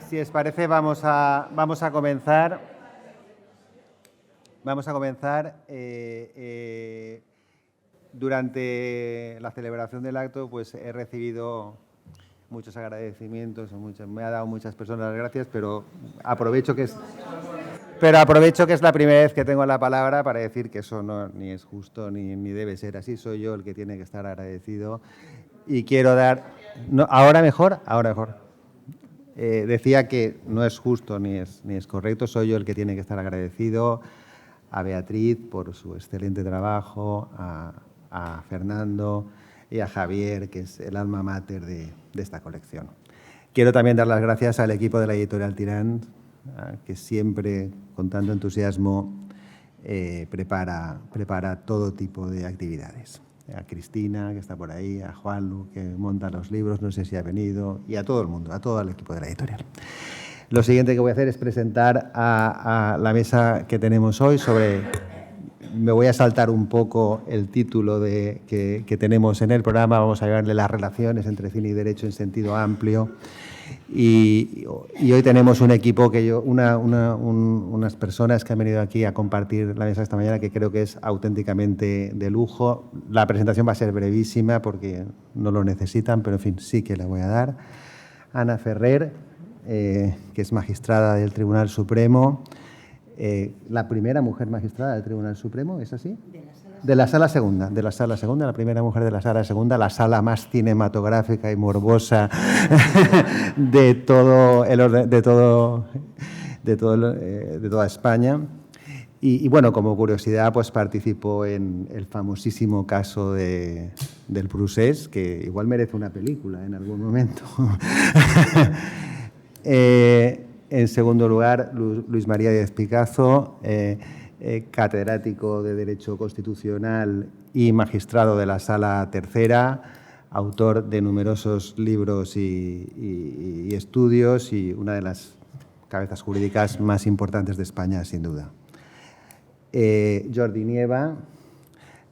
Si os parece, vamos a comenzar. Durante la celebración del acto, pues he recibido muchos agradecimientos, me ha dado muchas personas las gracias, pero aprovecho que es la primera vez que tengo la palabra para decir que eso no ni es justo ni debe ser así. Soy yo el que tiene que estar agradecido y quiero dar. No, ahora mejor. Decía que no es justo ni es correcto, soy yo el que tiene que estar agradecido a Beatriz por su excelente trabajo, a Fernando y a Javier, que es el alma mater de esta colección. Quiero también dar las gracias al equipo de la Editorial Tirant, que siempre, con tanto entusiasmo, prepara todo tipo de actividades. A Cristina, que está por ahí, a Juanlu, que monta los libros, no sé si ha venido, y a todo el mundo, a todo el equipo de la editorial. Lo siguiente que voy a hacer es presentar a la mesa que tenemos hoy sobre... Me voy a saltar un poco el título que tenemos en el programa, vamos a llamarle las relaciones entre cine y derecho en sentido amplio. Y hoy tenemos un equipo, unas personas que han venido aquí a compartir la mesa esta mañana, que creo que es auténticamente de lujo. La presentación va a ser brevísima porque no lo necesitan, pero en fin, sí que la voy a dar. Ana Ferrer, que es magistrada del Tribunal Supremo, la primera mujer magistrada del Tribunal Supremo, ¿es así? De la Sala Segunda, la primera mujer de la Sala Segunda, la sala más cinematográfica y morbosa de toda España. Y bueno, como curiosidad, pues participó en el famosísimo caso del Procés, que igual merece una película en algún momento. En segundo lugar, Luis María Díaz Picazo, catedrático de Derecho Constitucional y magistrado de la Sala Tercera, autor de numerosos libros y estudios y una de las cabezas jurídicas más importantes de España, sin duda. Jordi Nieva,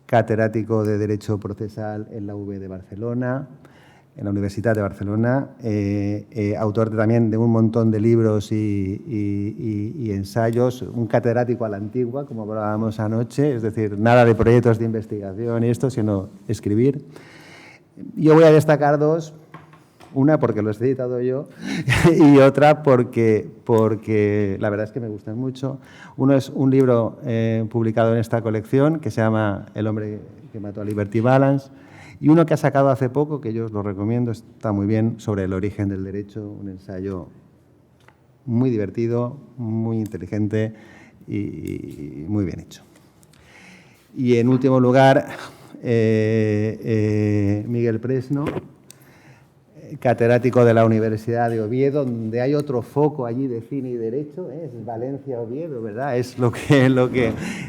catedrático de Derecho Procesal en la UB de Barcelona, en la Universidad de Barcelona, autor también de un montón de libros y ensayos, un catedrático a la antigua, como hablábamos anoche, es decir, nada de proyectos de investigación y esto, sino escribir. Yo voy a destacar dos, una porque lo he editado yo y otra porque la verdad es que me gustan mucho. Uno es un libro publicado en esta colección que se llama El hombre que mató a Liberty Balance, y uno que ha sacado hace poco, que yo os lo recomiendo, está muy bien, sobre el origen del derecho, un ensayo muy divertido, muy inteligente y muy bien hecho. Y en último lugar, Miguel Presno, catedrático de la Universidad de Oviedo, donde hay otro foco allí de cine y derecho, es Valencia-Oviedo, ¿verdad? Es lo que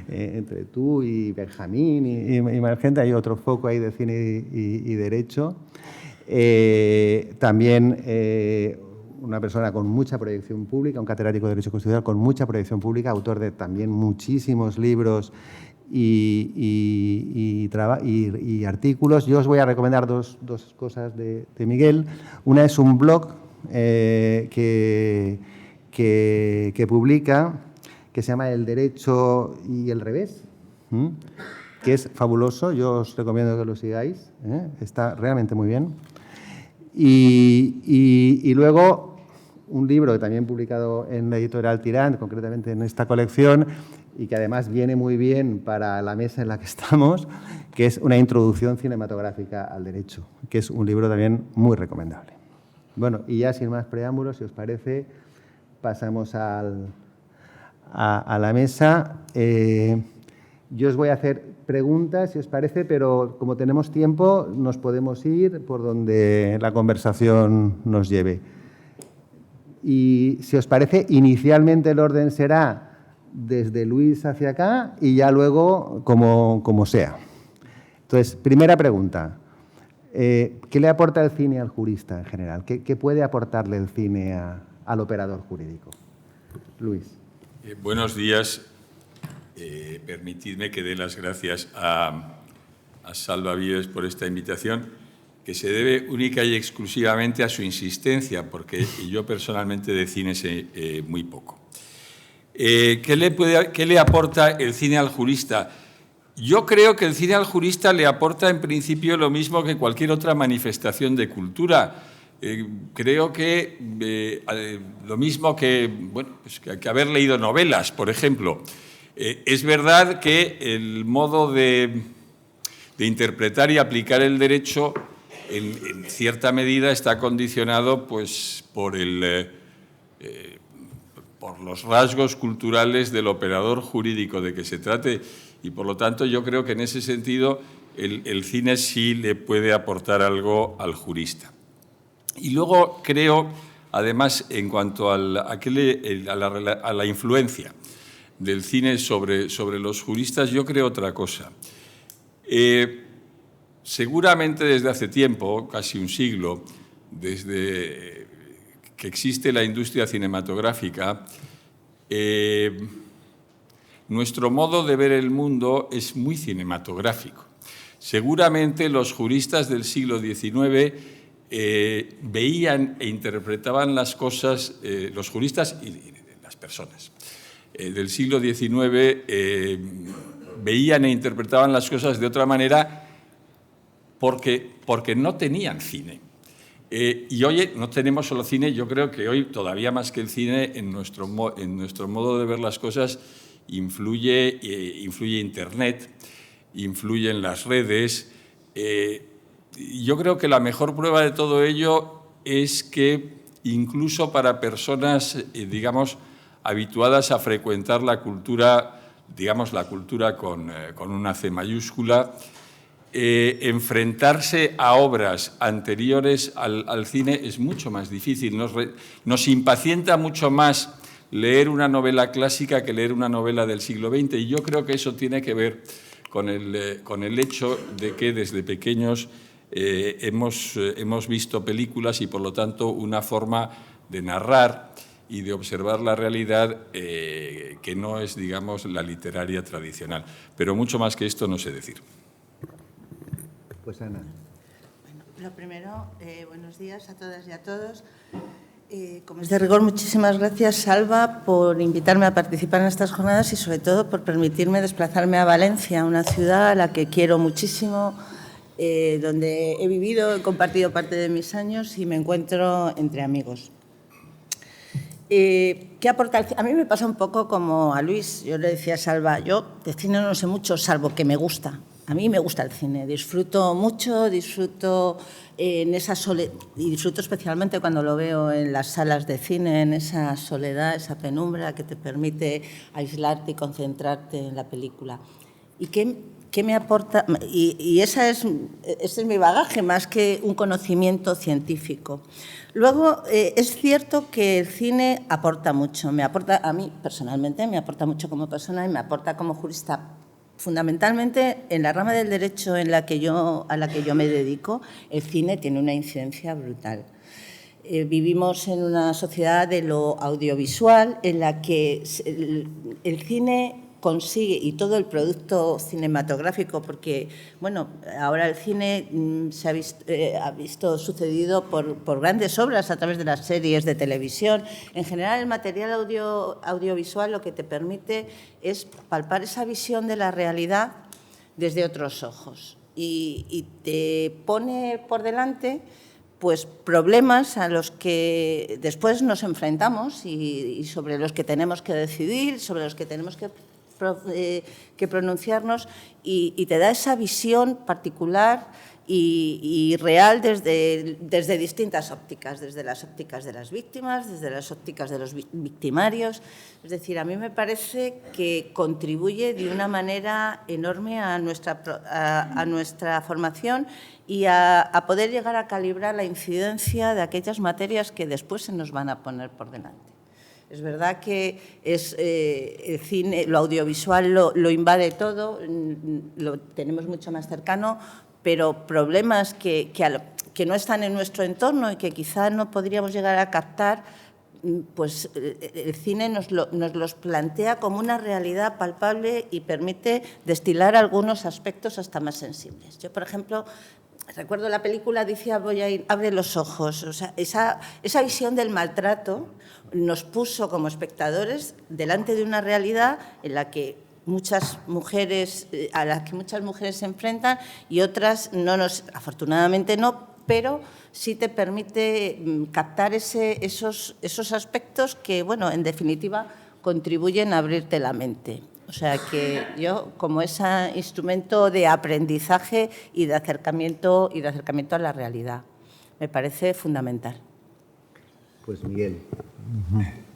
entre tú y Benjamín y más gente, hay otro foco ahí de cine y derecho. También una persona con mucha proyección pública, un catedrático de Derecho Constitucional con mucha proyección pública, autor de también muchísimos libros y artículos. Yo os voy a recomendar dos cosas de Miguel. Una es un blog que publica, que se llama El Derecho y el Revés, que es fabuloso. Yo os recomiendo que lo sigáis, está realmente muy bien. Y luego un libro que también publicado en la editorial Tirant, concretamente en esta colección, y que además viene muy bien para la mesa en la que estamos, que es Una introducción cinematográfica al derecho, que es un libro también muy recomendable. Bueno, y ya sin más preámbulos, si os parece, pasamos a la mesa. Yo os voy a hacer preguntas, si os parece, pero como tenemos tiempo, nos podemos ir por donde la conversación nos lleve. Y si os parece, inicialmente el orden será desde Luis hacia acá y ya luego como sea. Entonces, primera pregunta. ¿Qué le aporta el cine al jurista en general? ¿Qué puede aportarle el cine al operador jurídico? Luis. Buenos días. Permitidme que dé las gracias a Salva Vives por esta invitación, que se debe única y exclusivamente a su insistencia, porque yo personalmente de cine sé muy poco. ¿Qué le aporta el cine al jurista? Yo creo que el cine al jurista le aporta en principio lo mismo que cualquier otra manifestación de cultura. Creo que lo mismo que, bueno, pues que haber leído novelas, por ejemplo. Es verdad que el modo de interpretar y aplicar el derecho en cierta medida está condicionado pues, por los rasgos culturales del operador jurídico de que se trate, y por lo tanto yo creo que en ese sentido el cine sí le puede aportar algo al jurista. Y luego creo, además, en cuanto a la influencia del cine sobre los juristas, yo creo otra cosa. Seguramente desde hace tiempo, casi un siglo, desde que existe la industria cinematográfica, nuestro modo de ver el mundo es muy cinematográfico. Seguramente los juristas del siglo XIX veían e interpretaban las cosas, los juristas y las personas del siglo XIX veían e interpretaban las cosas de otra manera porque no tenían cine. Y hoy no tenemos solo cine, yo creo que hoy todavía más que el cine en nuestro modo de ver las cosas influye Internet, influyen las redes. Yo creo que la mejor prueba de todo ello es que incluso para personas, digamos, habituadas a frecuentar la cultura, digamos, la cultura con una C mayúscula, enfrentarse a obras anteriores al cine es mucho más difícil. Nos impacienta mucho más leer una novela clásica que leer una novela del siglo XX, y yo creo que eso tiene que ver con el hecho de que desde pequeños hemos visto películas y, por lo tanto, una forma de narrar y de observar la realidad que no es, digamos, la literaria tradicional. Pero mucho más que esto no sé decir. Pues Ana. Bueno, lo primero, buenos días a todas y a todos. Como es de rigor, muchísimas gracias, Salva, por invitarme a participar en estas jornadas y, sobre todo, por permitirme desplazarme a Valencia, una ciudad a la que quiero muchísimo, donde he vivido, he compartido parte de mis años y me encuentro entre amigos. ¿Qué aporta el cine? A mí me pasa un poco como a Luis. Yo le decía a Salva, yo de cine no sé mucho, salvo que me gusta. A mí me gusta el cine, disfruto mucho, disfruto en esa soledad, y disfruto especialmente cuando lo veo en las salas de cine, en esa soledad, esa penumbra que te permite aislarte y concentrarte en la película. ¿Y qué me aporta? Y ese es mi bagaje, más que un conocimiento científico. Luego, es cierto que el cine aporta mucho. Me aporta, a mí personalmente, me aporta mucho como persona y me aporta como jurista. Fundamentalmente, en la rama del derecho a la que yo me dedico, el cine tiene una incidencia brutal. Vivimos en una sociedad de lo audiovisual en la que el cine consigue, y todo el producto cinematográfico, porque bueno, ahora el cine se ha visto sucedido por grandes obras a través de las series de televisión. En general, el material audiovisual lo que te permite es palpar esa visión de la realidad desde otros ojos y te pone por delante pues problemas a los que después nos enfrentamos y sobre los que tenemos que decidir, sobre los que tenemos que pronunciarnos, y te da esa visión particular y real desde distintas ópticas, desde las ópticas de las víctimas, desde las ópticas de los victimarios. Es decir, a mí me parece que contribuye de una manera enorme a nuestra formación y a poder llegar a calibrar la incidencia de aquellas materias que después se nos van a poner por delante. Es verdad que el cine, lo audiovisual lo invade todo, lo tenemos mucho más cercano, pero problemas que no están en nuestro entorno y que quizá no podríamos llegar a captar, pues el cine nos los plantea como una realidad palpable y permite destilar algunos aspectos hasta más sensibles. Yo, por ejemplo, recuerdo la película Alicia Boya, Abre los ojos. O sea, esa visión del maltrato nos puso como espectadores delante de una realidad en la que a las que muchas mujeres se enfrentan y otras afortunadamente no, pero sí te permite captar esos aspectos que, bueno, en definitiva, contribuyen a abrirte la mente. O sea que yo, como ese instrumento de aprendizaje y de acercamiento a la realidad, me parece fundamental. Pues Miguel.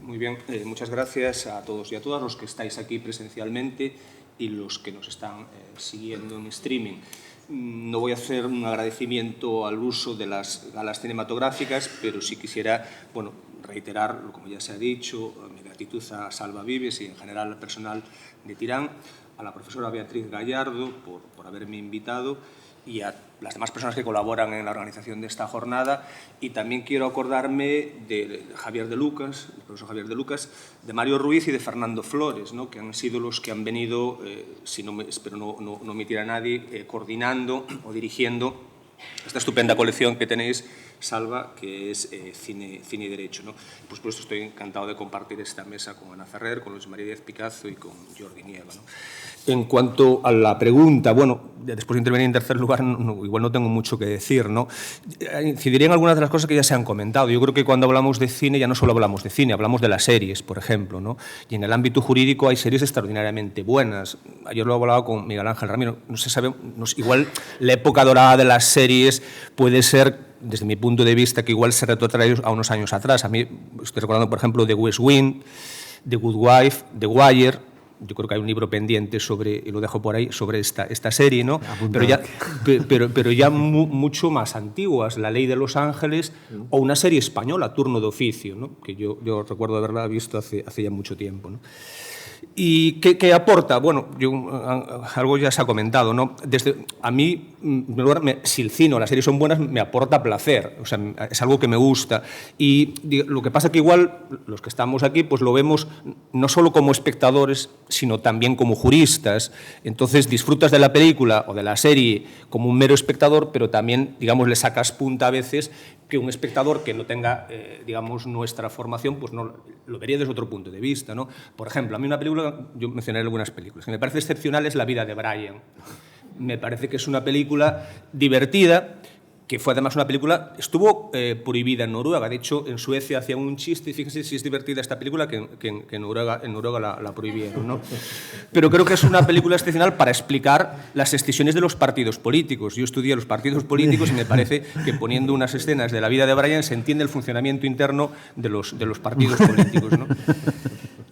Muy bien, muchas gracias a todos y a todas los que estáis aquí presencialmente y los que nos están siguiendo en streaming. No voy a hacer un agradecimiento al uso de las galas cinematográficas, pero sí quisiera, bueno, reiterar, como ya se ha dicho, mi gratitud a Salva Vives y en general al personal de Tirán, a la profesora Beatriz Gallardo por haberme invitado y a las demás personas que colaboran en la organización de esta jornada. Y también quiero acordarme de Javier de Lucas, el profesor Javier de Lucas, de Mario Ruiz y de Fernando Flores, ¿no?, que han sido los que han venido, espero no omitir a nadie, coordinando o dirigiendo esta estupenda colección que tenéis, Salva, que es cine y Derecho, ¿no? Pues por esto estoy encantado de compartir esta mesa con Ana Ferrer, con Luis María Díaz Picazo y con Jordi Nieva, ¿no? En cuanto a la pregunta, bueno, después de intervenir en tercer lugar, igual no tengo mucho que decir, ¿no? Incidiré en algunas de las cosas que ya se han comentado. Yo creo que cuando hablamos de cine ya no solo hablamos de cine, hablamos de las series, por ejemplo, ¿no? Y en el ámbito jurídico hay series extraordinariamente buenas. Ayer lo hablaba con Miguel Ángel Ramiro. No se sabe, igual la época dorada de las series puede ser, desde mi punto de vista, que igual se retrotrae a unos años atrás. A mí estoy recordando, por ejemplo, The West Wing, The Good Wife, The Wire. Yo creo que hay un libro pendiente sobre, y lo dejo por ahí, sobre esta serie, ¿no? Pero ya mucho más antiguas, La Ley de Los Ángeles o una serie española, Turno de Oficio, ¿no?, que yo recuerdo haberla visto hace ya mucho tiempo, ¿no? ¿Y qué aporta? Bueno, algo ya se ha comentado, ¿no? A mí, si el cine o las series son buenas, me aporta placer, o sea, es algo que me gusta. Y lo que pasa es que igual los que estamos aquí pues lo vemos no solo como espectadores, sino también como juristas. Entonces disfrutas de la película o de la serie como un mero espectador, pero también, digamos, le sacas punta a veces que un espectador que no tenga, digamos, nuestra formación, pues no lo vería desde otro punto de vista, ¿no? Por ejemplo, a mí una película, yo mencionaré algunas películas, que me parece excepcional es La vida de Brian. Me parece que es una película divertida, que fue además una película, estuvo prohibida en Noruega. De hecho, en Suecia hacían un chiste, y fíjense si es divertida esta película, que en Noruega la prohibieron, ¿no? Pero creo que es una película excepcional para explicar las escisiones de los partidos políticos. Yo estudié los partidos políticos y me parece que poniendo unas escenas de La vida de Brian se entiende el funcionamiento interno de los partidos políticos, ¿no?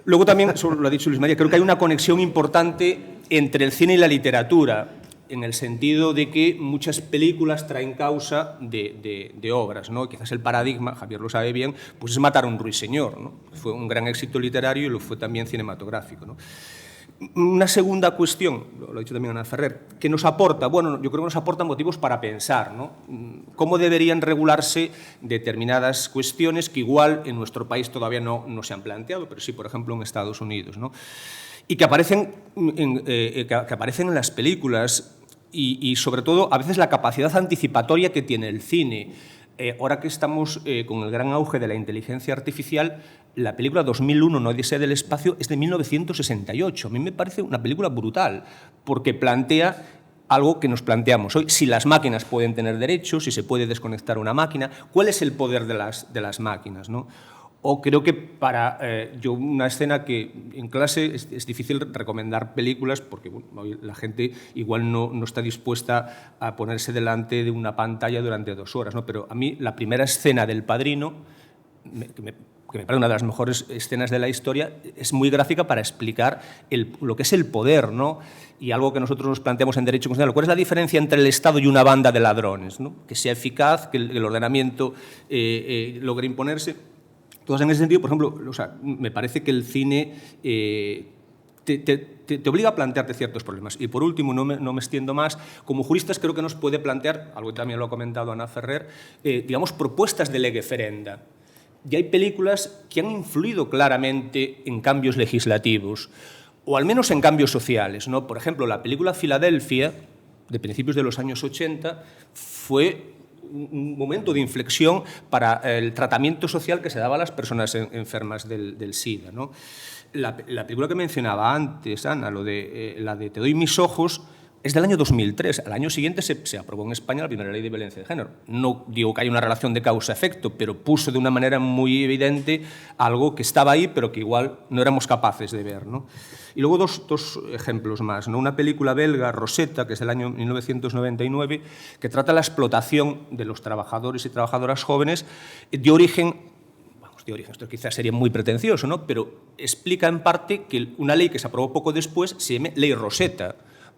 Luego también, eso lo ha dicho Luis María, creo que hay una conexión importante entre el cine y la literatura, en el sentido de que muchas películas traen causa de obras, ¿no? Quizás el paradigma, Javier lo sabe bien, pues es Matar a un ruiseñor, ¿no? Fue un gran éxito literario y lo fue también cinematográfico, ¿no? Una segunda cuestión, lo ha dicho también Ana Ferrer, que nos aporta, bueno, yo creo que nos aporta motivos para pensar, ¿no? Cómo deberían regularse determinadas cuestiones que igual en nuestro país todavía no se han planteado, pero sí, por ejemplo, en Estados Unidos, ¿no? Y que aparecen en las películas y, sobre todo, a veces la capacidad anticipatoria que tiene el cine. Ahora que estamos con el gran auge de la inteligencia artificial, la película 2001, No Odisea del Espacio, es de 1968. A mí me parece una película brutal, porque plantea algo que nos planteamos hoy. Si las máquinas pueden tener derechos, si se puede desconectar una máquina, ¿cuál es el poder de las máquinas, ¿no? O creo que para yo una escena que en clase es difícil recomendar películas porque bueno, la gente igual no está dispuesta a ponerse delante de una pantalla durante 2 horas, ¿no? Pero a mí la primera escena del Padrino, que me parece una de las mejores escenas de la historia, es muy gráfica para explicar lo que es el poder, ¿no? Y algo que nosotros nos planteamos en Derecho Constitucional. ¿Cuál es la diferencia entre el Estado y una banda de ladrones, ¿no? Que sea eficaz, que el ordenamiento logre imponerse. Entonces, en ese sentido, por ejemplo, o sea, me parece que el cine te obliga a plantearte ciertos problemas. Y por último, no me extiendo más, como juristas creo que nos puede plantear, algo que también lo ha comentado Ana Ferrer, digamos, propuestas de lege ferenda. y hay películas que han influido claramente en cambios legislativos, o al menos en cambios sociales, ¿no? Por ejemplo, la película Filadelfia, de principios de los años 80, fue un momento de inflexión para el tratamiento social que se daba a las personas enfermas del SIDA, ¿no? La película que mencionaba antes, Ana, la de Te doy mis ojos, es del año 2003. Al año siguiente se aprobó en España la primera ley de violencia de género. No digo que haya una relación de causa-efecto, pero puso de una manera muy evidente algo que estaba ahí, pero que igual no éramos capaces de ver, ¿no? Y luego dos ejemplos más, ¿no? Una película belga, Rosetta, que es del año 1999, que trata la explotación de los trabajadores y trabajadoras jóvenes de origen, esto quizás sería muy pretencioso, ¿no? Pero explica en parte que una ley que se aprobó poco después se llama Ley Rosetta,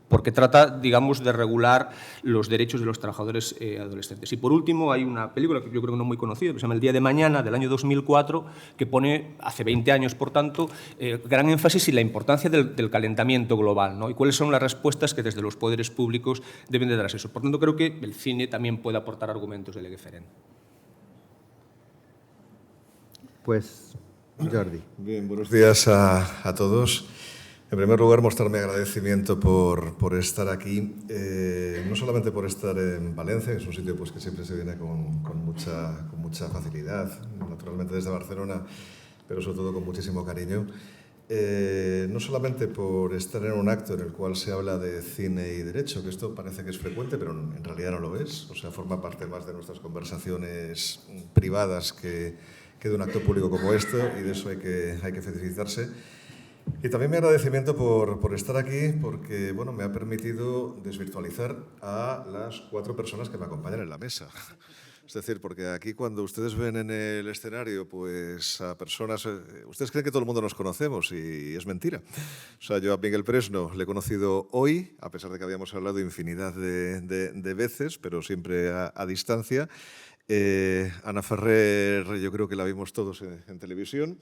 porque trata, digamos, de regular los derechos de los trabajadores adolescentes. Y por último, hay una película que yo creo que no muy conocida, que se llama El día de mañana, del año 2004, que pone, hace 20 años, por tanto, gran énfasis en la importancia del calentamiento global, ¿no? Y cuáles son las respuestas que desde los poderes públicos deben de darse eso. Por tanto, creo que el cine también puede aportar argumentos de Legueferen. Pues, Jordi. Bien, buenos días a todos. En primer lugar, mostrar mi agradecimiento por estar aquí, no solamente por estar en Valencia, que es un sitio pues, que siempre se viene con mucha facilidad, naturalmente desde Barcelona, pero sobre todo con muchísimo cariño. No solamente por estar en un acto en el cual se habla de cine y derecho, que esto parece que es frecuente, pero en realidad no lo es, o sea, forma parte más de nuestras conversaciones privadas que de un acto público como este, y de eso hay que felicitarse. Y también mi agradecimiento por estar aquí, porque bueno, me ha permitido desvirtualizar a las 4 personas que me acompañan en la mesa. Es decir, porque aquí cuando ustedes ven en el escenario pues, a personas... ustedes creen que todo el mundo nos conocemos y es mentira. O sea, yo a Miguel Presno le he conocido hoy, a pesar de que habíamos hablado infinidad de veces, pero siempre a distancia. Ana Ferrer, yo creo que la vimos todos en televisión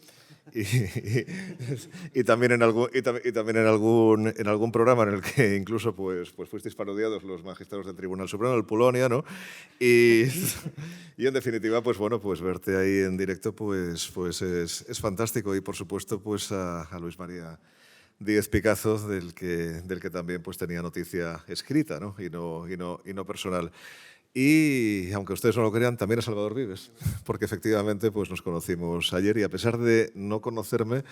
y también en algún programa en el que incluso pues fuisteis parodiados los magistrados del Tribunal Supremo, el Polonia, ¿no? Y en definitiva, pues bueno, pues verte ahí en directo pues es fantástico, y por supuesto pues a Luis María Díez Picazo, del que también pues tenía noticia escrita, ¿no? Y no personal. Y, aunque ustedes no lo crean, también a Salvador Vives, porque efectivamente pues, nos conocimos ayer, y a pesar de no conocerme,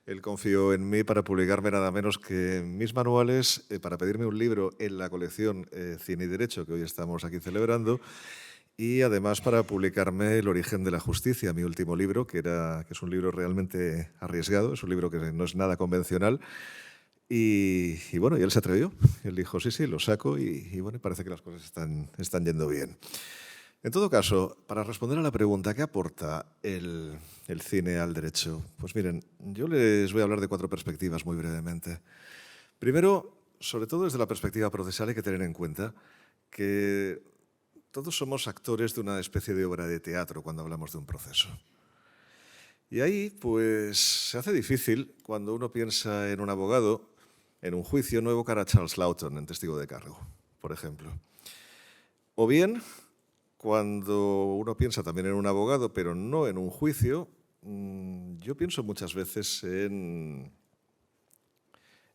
él confió en mí para publicarme nada menos que mis manuales, para pedirme un libro en la colección Cine y Derecho, que hoy estamos aquí celebrando, y además para publicarme El origen de la justicia, mi último libro, que es un libro realmente arriesgado, es un libro que no es nada convencional. Y bueno, y él se atrevió. Él dijo, sí, lo saco, y bueno, parece que las cosas están yendo bien. En todo caso, para responder a la pregunta, ¿qué aporta el cine al derecho? Pues miren, yo les voy a hablar de 4 perspectivas muy brevemente. Primero, sobre todo desde la perspectiva procesal, hay que tener en cuenta que todos somos actores de una especie de obra de teatro cuando hablamos de un proceso. Y ahí, pues, se hace difícil cuando uno piensa en un abogado, en un juicio, no evocar a Charles Lawton en Testigo de Cargo, por ejemplo. O bien, cuando uno piensa también en un abogado, pero no en un juicio, yo pienso muchas veces en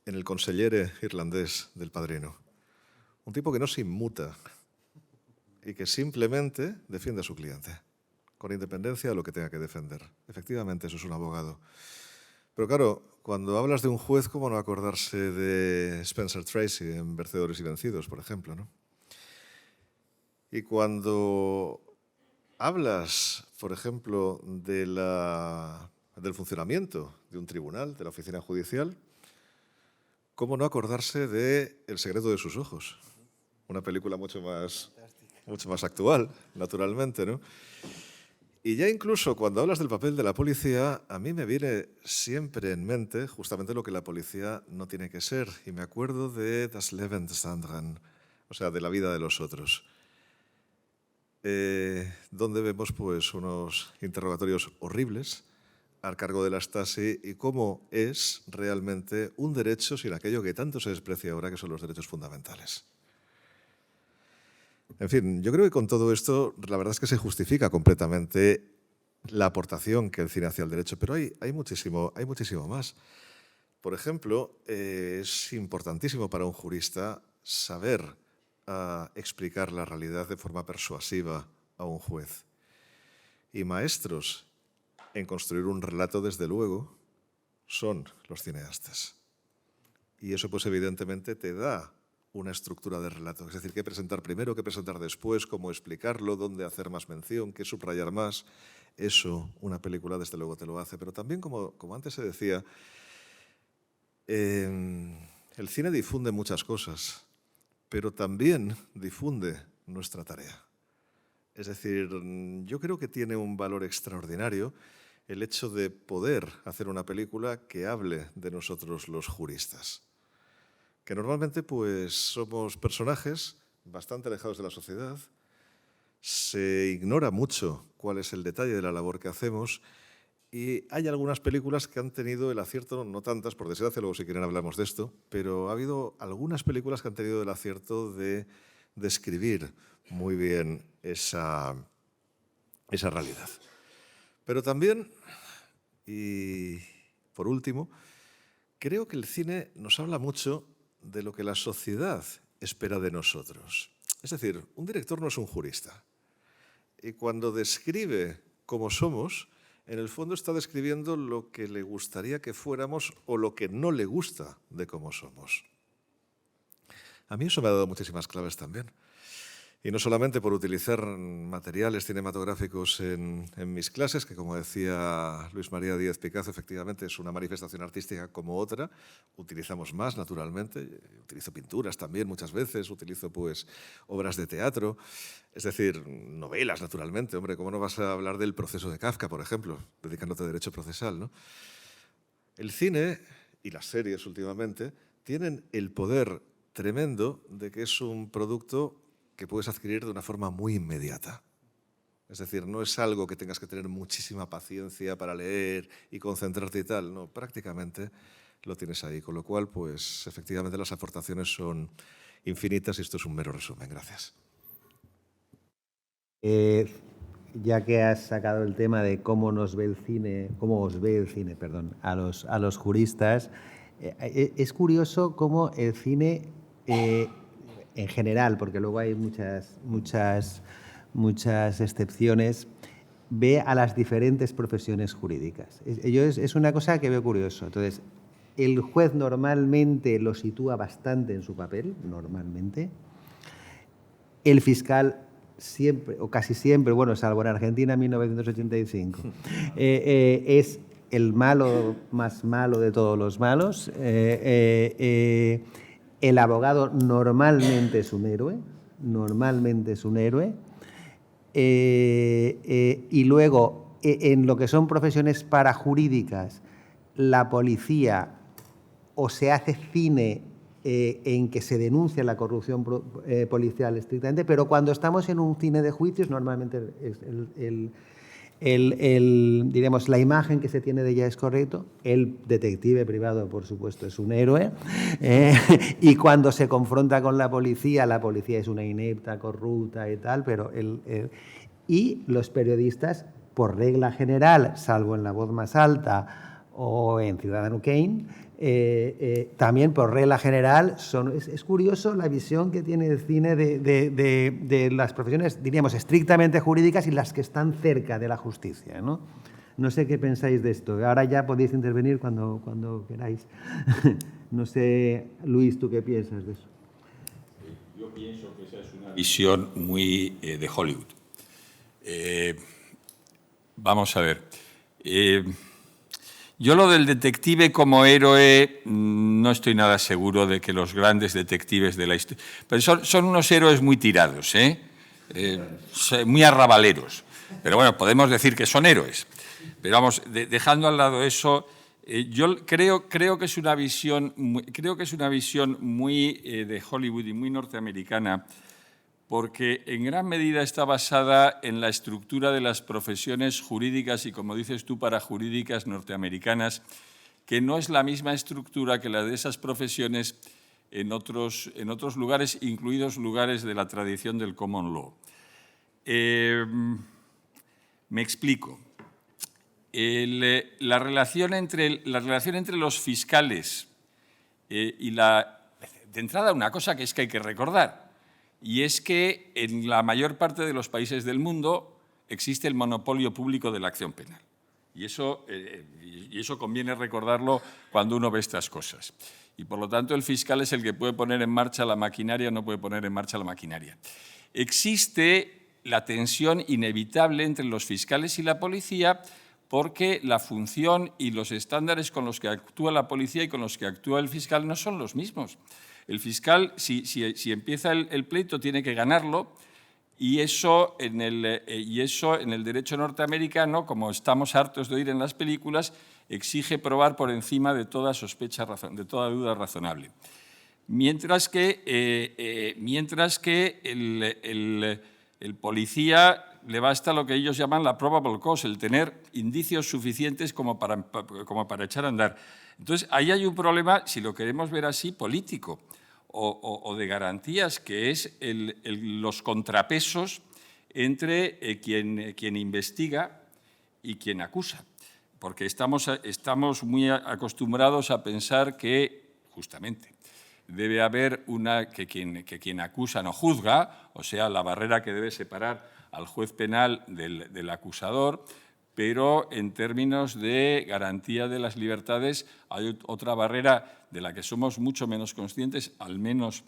el consellere irlandés del Padrino. Un tipo que no se inmuta y que simplemente defiende a su cliente, con independencia de lo que tenga que defender. Efectivamente, eso es un abogado. Pero claro, cuando hablas de un juez, ¿cómo no acordarse de Spencer Tracy en Vencedores y Vencidos, por ejemplo, ¿no? Y cuando hablas, por ejemplo, del funcionamiento de un tribunal, de la oficina judicial, ¿cómo no acordarse de El secreto de sus ojos? Una película mucho más actual, naturalmente, ¿no? Y ya incluso cuando hablas del papel de la policía, a mí me viene siempre en mente justamente lo que la policía no tiene que ser. Y me acuerdo de Das Leben des anderen, o sea, de la vida de los otros, donde vemos pues, unos interrogatorios horribles al cargo de la Stasi, y cómo es realmente un derecho sin aquello que tanto se desprecia ahora, que son los derechos fundamentales. En fin, yo creo que con todo esto, la verdad es que se justifica completamente la aportación que el cine hace al derecho, pero hay muchísimo más. Por ejemplo, es importantísimo para un jurista saber explicar la realidad de forma persuasiva a un juez. Y maestros en construir un relato, desde luego, son los cineastas. Y eso, pues evidentemente, te da una estructura de relato. Es decir, qué presentar primero, qué presentar después, cómo explicarlo, dónde hacer más mención, qué subrayar más. Eso, una película, desde luego, te lo hace. Pero también, como antes se decía, el cine difunde muchas cosas, pero también difunde nuestra tarea. Es decir, yo creo que tiene un valor extraordinario el hecho de poder hacer una película que hable de nosotros los juristas, que normalmente pues somos personajes bastante alejados de la sociedad, se ignora mucho cuál es el detalle de la labor que hacemos y hay algunas películas que han tenido el acierto, no tantas, por desgracia, luego si quieren hablamos de esto, pero ha habido algunas películas que han tenido el acierto de describir muy bien esa realidad. Pero también, y por último, creo que el cine nos habla mucho de lo que la sociedad espera de nosotros. Es decir, un director no es un jurista. Y cuando describe cómo somos, en el fondo está describiendo lo que le gustaría que fuéramos o lo que no le gusta de cómo somos. A mí eso me ha dado muchísimas claves también. Y no solamente por utilizar materiales cinematográficos en mis clases, que como decía Luis María Díez Picazo, efectivamente es una manifestación artística como otra. Utilizamos más, naturalmente. Utilizo pinturas también muchas veces, utilizo pues obras de teatro, es decir, novelas, naturalmente. Hombre, ¿cómo no vas a hablar del proceso de Kafka, por ejemplo, dedicándote a derecho procesal, ¿no? El cine y las series últimamente tienen el poder tremendo de que es un producto que puedes adquirir de una forma muy inmediata. Es decir, no es algo que tengas que tener muchísima paciencia para leer y concentrarte y tal. No, prácticamente lo tienes ahí. Con lo cual, pues efectivamente las aportaciones son infinitas y esto es un mero resumen. Gracias. Ya que has sacado el tema de cómo nos ve el cine, cómo os ve el cine, perdón, a los juristas, es curioso cómo el cine en general, porque luego hay muchas excepciones, ve a las diferentes profesiones jurídicas. Es una cosa que veo curioso. Entonces, el juez normalmente lo sitúa bastante en su papel, normalmente. El fiscal siempre, o casi siempre, bueno, salvo en Argentina en 1985, es el malo más malo de todos los malos. El abogado normalmente es un héroe, y luego, en lo que son profesiones parajurídicas, la policía o se hace cine en que se denuncia la corrupción policial estrictamente, pero cuando estamos en un cine de juicios, normalmente diremos, la imagen que se tiene de ella es correcto. El detective privado, por supuesto, es un héroe. Y cuando se confronta con la policía es una inepta, corrupta y tal, pero y los periodistas, por regla general, salvo en La Voz Más Alta o en Ciudadano Kane, también por regla general es curioso la visión que tiene el cine de las profesiones, diríamos, estrictamente jurídicas y las que están cerca de la justicia, ¿no? No sé qué pensáis de esto. Ahora ya podéis intervenir cuando queráis. No sé, Luis, ¿tú qué piensas de eso? Yo pienso que esa es una visión muy de Hollywood. Vamos a ver. Yo lo del detective como héroe no estoy nada seguro de que los grandes detectives de la historia... Pero son unos héroes muy tirados, muy arrabaleros. Pero bueno, podemos decir que son héroes. Pero vamos, dejando al lado eso, yo creo que es una visión muy de Hollywood y muy norteamericana, porque en gran medida está basada en la estructura de las profesiones jurídicas y, como dices tú, parajurídicas norteamericanas, que no es la misma estructura que la de esas profesiones en otros lugares, incluidos lugares de la tradición del common law. Me explico. la relación entre los fiscales y de entrada una cosa que hay que recordar, y es que en la mayor parte de los países del mundo existe el monopolio público de la acción penal. Y eso conviene recordarlo cuando uno ve estas cosas. Y por lo tanto el fiscal es el que puede poner en marcha la maquinaria o no puede poner en marcha la maquinaria. Existe la tensión inevitable entre los fiscales y la policía porque la función y los estándares con los que actúa la policía y con los que actúa el fiscal no son los mismos. El fiscal, si empieza el pleito, tiene que ganarlo, y eso en el derecho norteamericano, como estamos hartos de oír en las películas, exige probar por encima de toda sospecha, de toda duda razonable. Mientras que el policía le basta lo que ellos llaman la probable cause, el tener indicios suficientes como para echar a andar. Entonces, ahí hay un problema, si lo queremos ver así, político o de garantías, que es los contrapesos entre quien investiga y quien acusa. Porque estamos muy acostumbrados a pensar que, justamente, debe haber que quien acusa no juzga, o sea, la barrera que debe separar al juez penal del acusador, pero en términos de garantía de las libertades hay otra barrera de la que somos mucho menos conscientes, al menos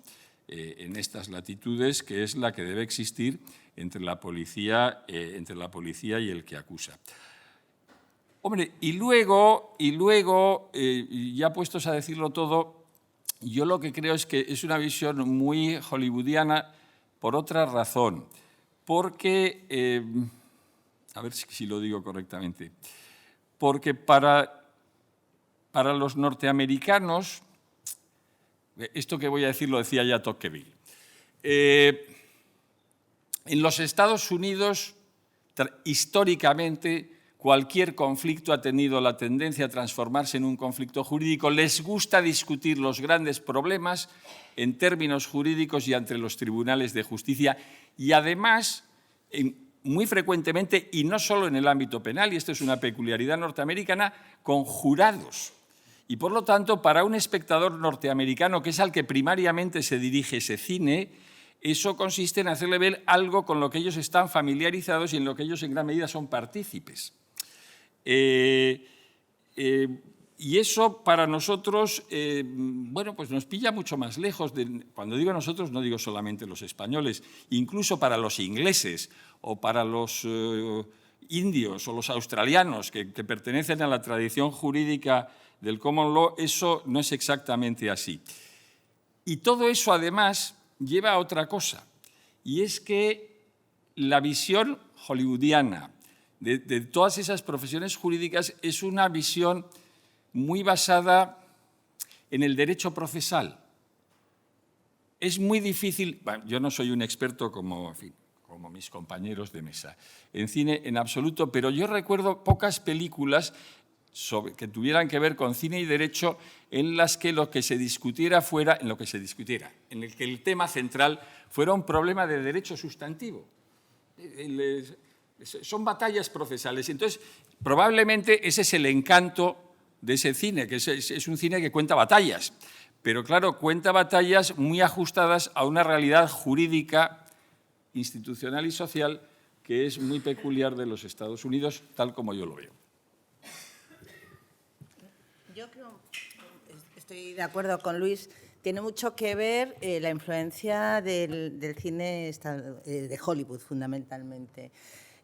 en estas latitudes, que es la que debe existir entre la policía y el que acusa. Hombre, y luego, ya puestos a decirlo todo, yo lo que creo es que es una visión muy hollywoodiana por otra razón, porque, a ver si lo digo correctamente, porque para los norteamericanos, esto que voy a decir lo decía ya Tocqueville, en los Estados Unidos, históricamente, cualquier conflicto ha tenido la tendencia a transformarse en un conflicto jurídico. Les gusta discutir los grandes problemas en términos jurídicos y ante los tribunales de justicia. Y además, muy frecuentemente, y no solo en el ámbito penal, y esto es una peculiaridad norteamericana, con jurados. Y por lo tanto, para un espectador norteamericano, que es al que primariamente se dirige ese cine, eso consiste en hacerle ver algo con lo que ellos están familiarizados y en lo que ellos en gran medida son partícipes. Y eso para nosotros, bueno, pues nos pilla mucho más lejos. Cuando digo nosotros, no digo solamente los españoles, incluso para los ingleses o para los indios o los australianos que pertenecen a la tradición jurídica del common law, eso no es exactamente así. Y todo eso, además, lleva a otra cosa, y es que la visión hollywoodiana de todas esas profesiones jurídicas es una visión muy basada en el derecho procesal. Es muy difícil, bueno, yo no soy un experto como mis compañeros de mesa en cine en absoluto, pero yo recuerdo pocas películas que tuvieran que ver con cine y derecho en las que lo que se discutiera fuera, en el que el tema central fuera un problema de derecho sustantivo. Son batallas procesales. Entonces, probablemente ese es el encanto de ese cine, que es un cine que cuenta batallas, pero claro, cuenta batallas muy ajustadas a una realidad jurídica, institucional y social que es muy peculiar de los Estados Unidos, tal como yo lo veo. Yo creo, estoy de acuerdo con Luis, tiene mucho que ver la influencia del cine de Hollywood, fundamentalmente.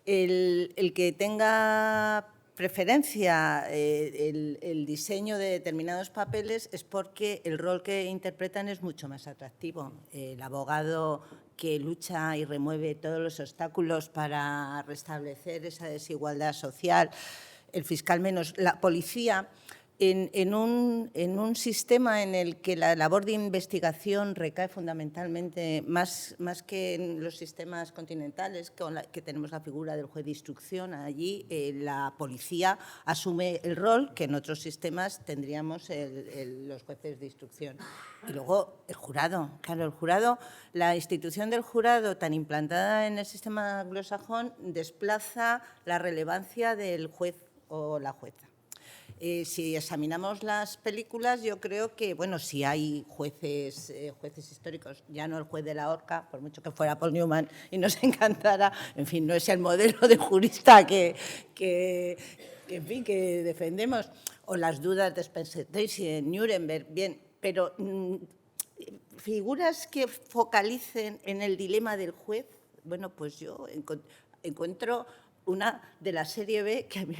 El que tenga preferencia el diseño de determinados papeles es porque el rol que interpretan es mucho más atractivo. El abogado que lucha y remueve todos los obstáculos para restablecer esa desigualdad social, el fiscal menos, la policía. En un sistema en el que la labor de investigación recae fundamentalmente, más que en los sistemas continentales, que tenemos la figura del juez de instrucción, allí la policía asume el rol que en otros sistemas tendríamos los jueces de instrucción. Y luego el jurado. Claro, el jurado, la institución del jurado tan implantada en el sistema anglosajón desplaza la relevancia del juez o la jueza. Si examinamos las películas, yo creo que, bueno, si hay jueces históricos, ya no el juez de la horca, por mucho que fuera Paul Newman y nos encantara, en fin, no es el modelo de jurista que defendemos, o las dudas de Spencer Tracy en Nuremberg, bien, pero figuras que focalicen en el dilema del juez, bueno, pues yo encuentro una de la serie B que a mí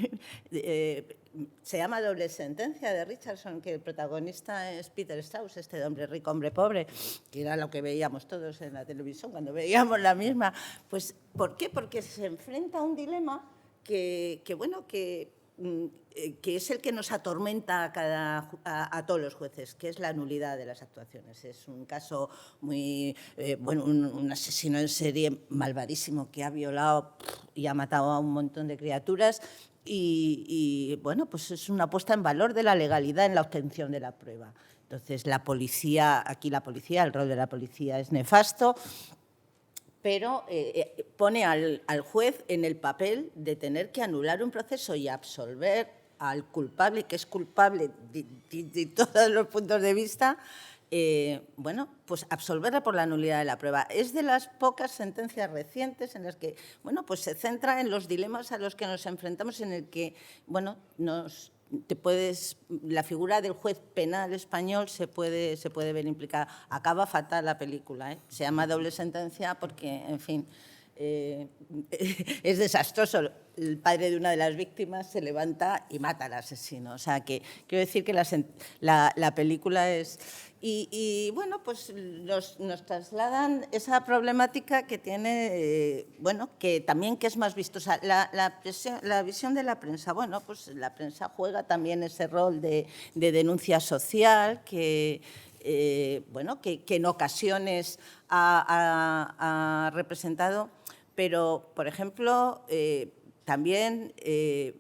se llama Doble sentencia, de Richardson, que el protagonista es Peter Strauss, este hombre rico, hombre pobre, que era lo que veíamos todos en la televisión cuando veíamos la misma. Pues, ¿por qué? Porque se enfrenta a un dilema que es el que nos atormenta a todos los jueces, que es la nulidad de las actuaciones. Es un caso muy, un asesino en serie malvadísimo que ha violado y ha matado a un montón de criaturas y bueno, pues es una puesta en valor de la legalidad en la obtención de la prueba. Entonces, la policía, el rol de la policía es nefasto, pero pone al juez en el papel de tener que anular un proceso y absolver al culpable, que es culpable de todos los puntos de vista, bueno, pues absolverla por la nulidad de la prueba. Es de las pocas sentencias recientes en las que, bueno, pues se centra en los dilemas a los que nos enfrentamos, en el que, bueno, la figura del juez penal español se puede ver implicada. Acaba fatal la película, ¿eh? Se llama Doble sentencia porque, en fin, es desastroso. El padre de una de las víctimas se levanta y mata al asesino. O sea, que quiero decir que la película es... Y bueno, pues nos trasladan esa problemática que tiene, bueno, que también que es más vistosa. La visión de la prensa, bueno, pues la prensa juega también ese rol de denuncia social que, bueno, que en ocasiones ha representado, pero, por ejemplo, también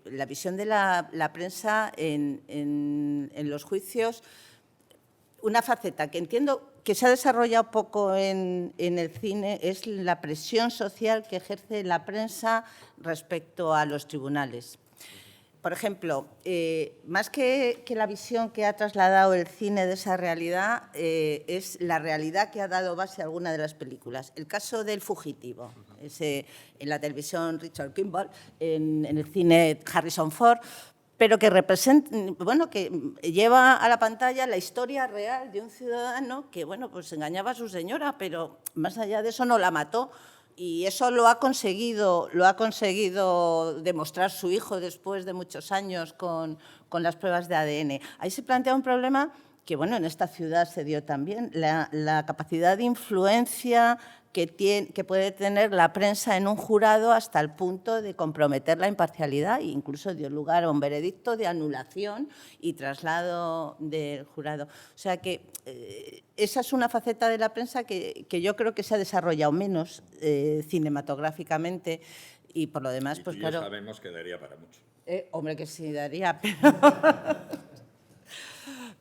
la visión de la prensa en los juicios. Una faceta que entiendo que se ha desarrollado poco en el cine es la presión social que ejerce la prensa respecto a los tribunales. Por ejemplo, más que la visión que ha trasladado el cine de esa realidad, es la realidad que ha dado base a alguna de las películas. El caso del fugitivo, en la televisión Richard Kimball, en el cine Harrison Ford, pero que que lleva a la pantalla la historia real de un ciudadano que, bueno, pues engañaba a su señora, pero más allá de eso no la mató. Y eso lo ha conseguido demostrar su hijo después de muchos años con las pruebas de ADN. Ahí se plantea un problema que, bueno, en esta ciudad se dio también, la capacidad de influencia que puede tener la prensa en un jurado hasta el punto de comprometer la imparcialidad e incluso dio lugar a un veredicto de anulación y traslado del jurado. O sea que esa es una faceta de la prensa que yo creo que se ha desarrollado menos cinematográficamente y por lo demás, pues claro… sabemos que daría para mucho. Hombre, que sí daría,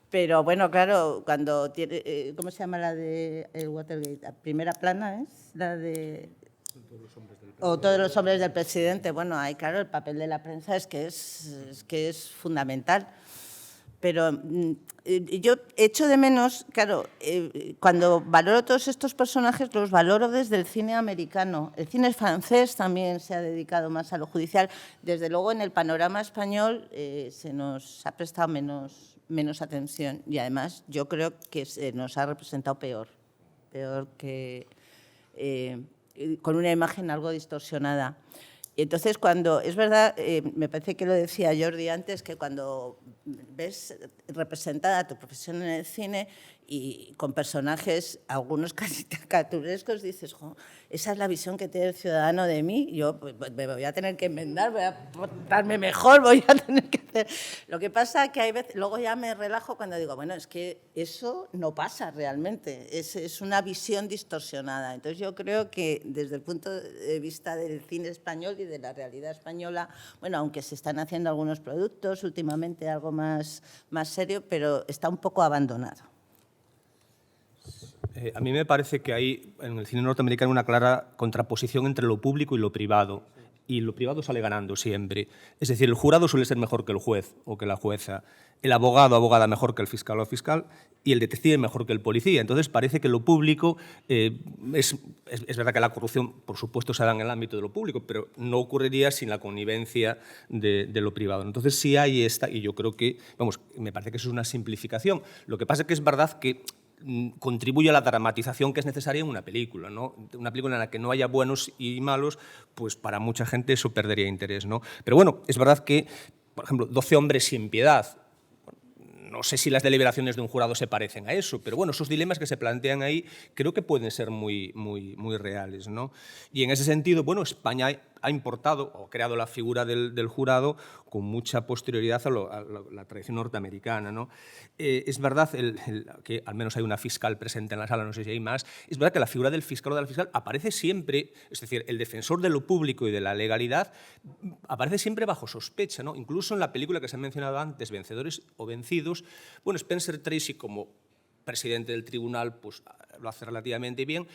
pero bueno, claro, cuando tiene… ¿cómo se llama la de el Watergate? La primera plana es la de… Todos los hombres del presidente. Bueno, ahí, claro, el papel de la prensa es que es fundamental. Pero yo echo de menos, claro, cuando valoro todos estos personajes, los valoro desde el cine americano. El cine francés también se ha dedicado más a lo judicial. Desde luego, en el panorama español se nos ha prestado menos atención y además yo creo que se nos ha representado peor que con una imagen algo distorsionada. Y entonces, es verdad, me parece que lo decía Jordi antes, que cuando ves representada tu profesión en el cine y con personajes, algunos casi caricaturescos, dices, jo, esa es la visión que tiene el ciudadano de mí, yo pues, me voy a tener que enmendar, voy a portarme mejor, voy a tener que hacer… Lo que pasa es que hay veces, luego ya me relajo cuando digo, bueno, es que eso no pasa realmente, es una visión distorsionada. Entonces yo creo que desde el punto de vista del cine español y de la realidad española, bueno, aunque se están haciendo algunos productos últimamente, algo más serio, pero está un poco abandonado. A mí me parece que hay en el cine norteamericano una clara contraposición entre lo público y lo privado. y lo privado sale ganando siempre. Es decir, el jurado suele ser mejor que el juez o que la jueza, el abogado o abogada mejor que el fiscal o fiscal y el detective mejor que el policía. Entonces parece que lo público, es verdad que la corrupción por supuesto se da en el ámbito de lo público, pero no ocurriría sin la connivencia de lo privado. Entonces sí hay esta, y yo creo que, vamos, me parece que eso es una simplificación. Lo que pasa es que es verdad que contribuye a la dramatización que es necesaria en una película, ¿no? Una película en la que no haya buenos y malos, pues para mucha gente eso perdería interés, ¿no? Pero bueno, es verdad que, por ejemplo, 12 hombres sin piedad, no sé si las deliberaciones de un jurado se parecen a eso, pero bueno, esos dilemas que se plantean ahí creo que pueden ser muy reales, ¿no? Y en ese sentido, bueno, España ha importado o creado la figura del jurado con mucha posterioridad a la tradición norteamericana, ¿no? Es verdad que al menos hay una fiscal presente en la sala, no sé si hay más, es verdad que la figura del fiscal o de la fiscal aparece siempre, es decir, el defensor de lo público y de la legalidad aparece siempre bajo sospecha, ¿no? Incluso en la película que se ha mencionado antes, Vencedores o Vencidos, bueno, Spencer Tracy como presidente del tribunal pues, lo hace relativamente bien,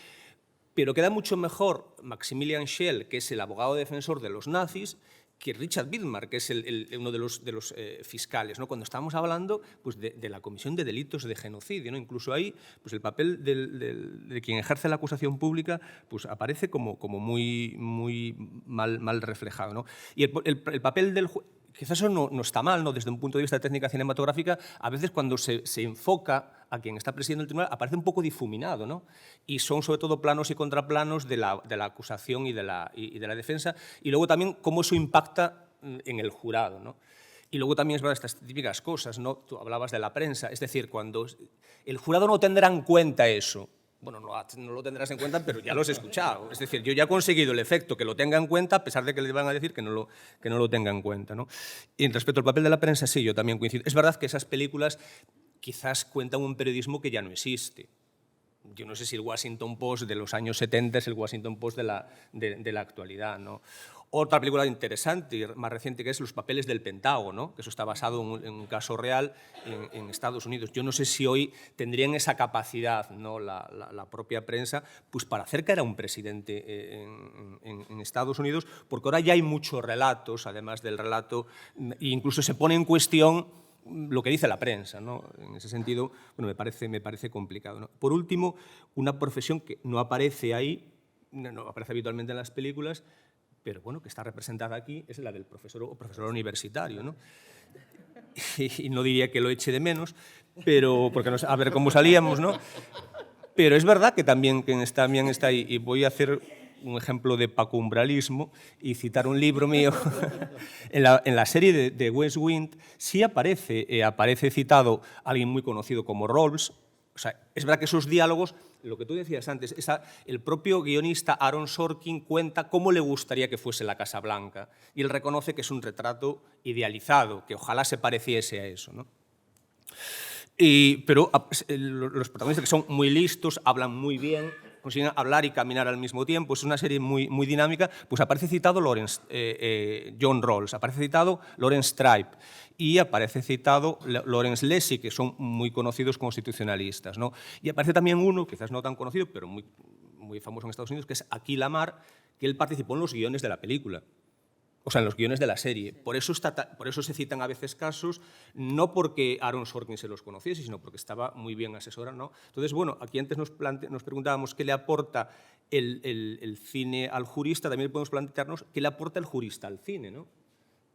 pero queda mucho mejor Maximilian Schell, que es el abogado defensor de los nazis, que Richard Widmar, que es uno de los fiscales, ¿no? Cuando estábamos hablando pues, de la comisión de delitos de genocidio, ¿no? Incluso ahí pues, el papel de quien ejerce la acusación pública pues, aparece como muy mal reflejado, ¿no? Y el papel del juez, quizás eso no está mal, ¿no? Desde un punto de vista de técnica cinematográfica, a veces cuando se enfoca a quien está presidiendo el tribunal aparece un poco difuminado, ¿no? Y son sobre todo planos y contraplanos de la acusación y de la defensa, y luego también cómo eso impacta en el jurado, ¿no? Y luego también es verdad estas típicas cosas, ¿no? Tú hablabas de la prensa, es decir, cuando el jurado no tendrá en cuenta eso. Bueno, no lo tendrás en cuenta, pero ya lo has escuchado. Es decir, yo ya he conseguido el efecto que lo tenga en cuenta, a pesar de que le van a decir que no lo tenga en cuenta, ¿no? Y respecto al papel de la prensa, sí, yo también coincido. Es verdad que esas películas quizás cuentan un periodismo que ya no existe. Yo no sé si el Washington Post de los años 70 es el Washington Post de la actualidad, ¿no? Otra película interesante y más reciente que es Los papeles del Pentágono, que eso está basado en un caso real en Estados Unidos. Yo no sé si hoy tendrían esa capacidad, ¿no? la propia prensa pues para hacer caer a un presidente en Estados Unidos, porque ahora ya hay muchos relatos, además del relato, e incluso se pone en cuestión lo que dice la prensa, ¿no? En ese sentido, bueno, me parece complicado, ¿no? Por último, una profesión que no aparece ahí, no aparece habitualmente en las películas, pero bueno, que está representada aquí, es la del profesor o profesor universitario, ¿no? Y no diría que lo eche de menos, pero porque no sé, a ver cómo salíamos, ¿no? Pero es verdad que también está ahí, y voy a hacer un ejemplo de pacumbralismo y citar un libro mío. En la serie de West Wing sí aparece citado alguien muy conocido como Rawls. O sea, es verdad que esos diálogos, lo que tú decías antes, el propio guionista Aaron Sorkin cuenta cómo le gustaría que fuese la Casa Blanca, y él reconoce que es un retrato idealizado, que ojalá se pareciese a eso, ¿no? Pero los protagonistas, que son muy listos, hablan muy bien, consiguen hablar y caminar al mismo tiempo, es una serie muy dinámica, pues aparece citado John Rawls, aparece citado Lawrence Tribe y aparece citado Lawrence Lessig, que son muy conocidos constitucionalistas, ¿no? Y aparece también uno, quizás no tan conocido, pero muy famoso en Estados Unidos, que es Akhil Amar, que él participó en los guiones de la película. O sea, en los guiones de la serie. Por eso se citan a veces casos, no porque Aaron Sorkin se los conociese, sino porque estaba muy bien asesorado, ¿no? Entonces, bueno, aquí antes nos preguntábamos qué le aporta el cine al jurista, también podemos plantearnos qué le aporta el jurista al cine, ¿no?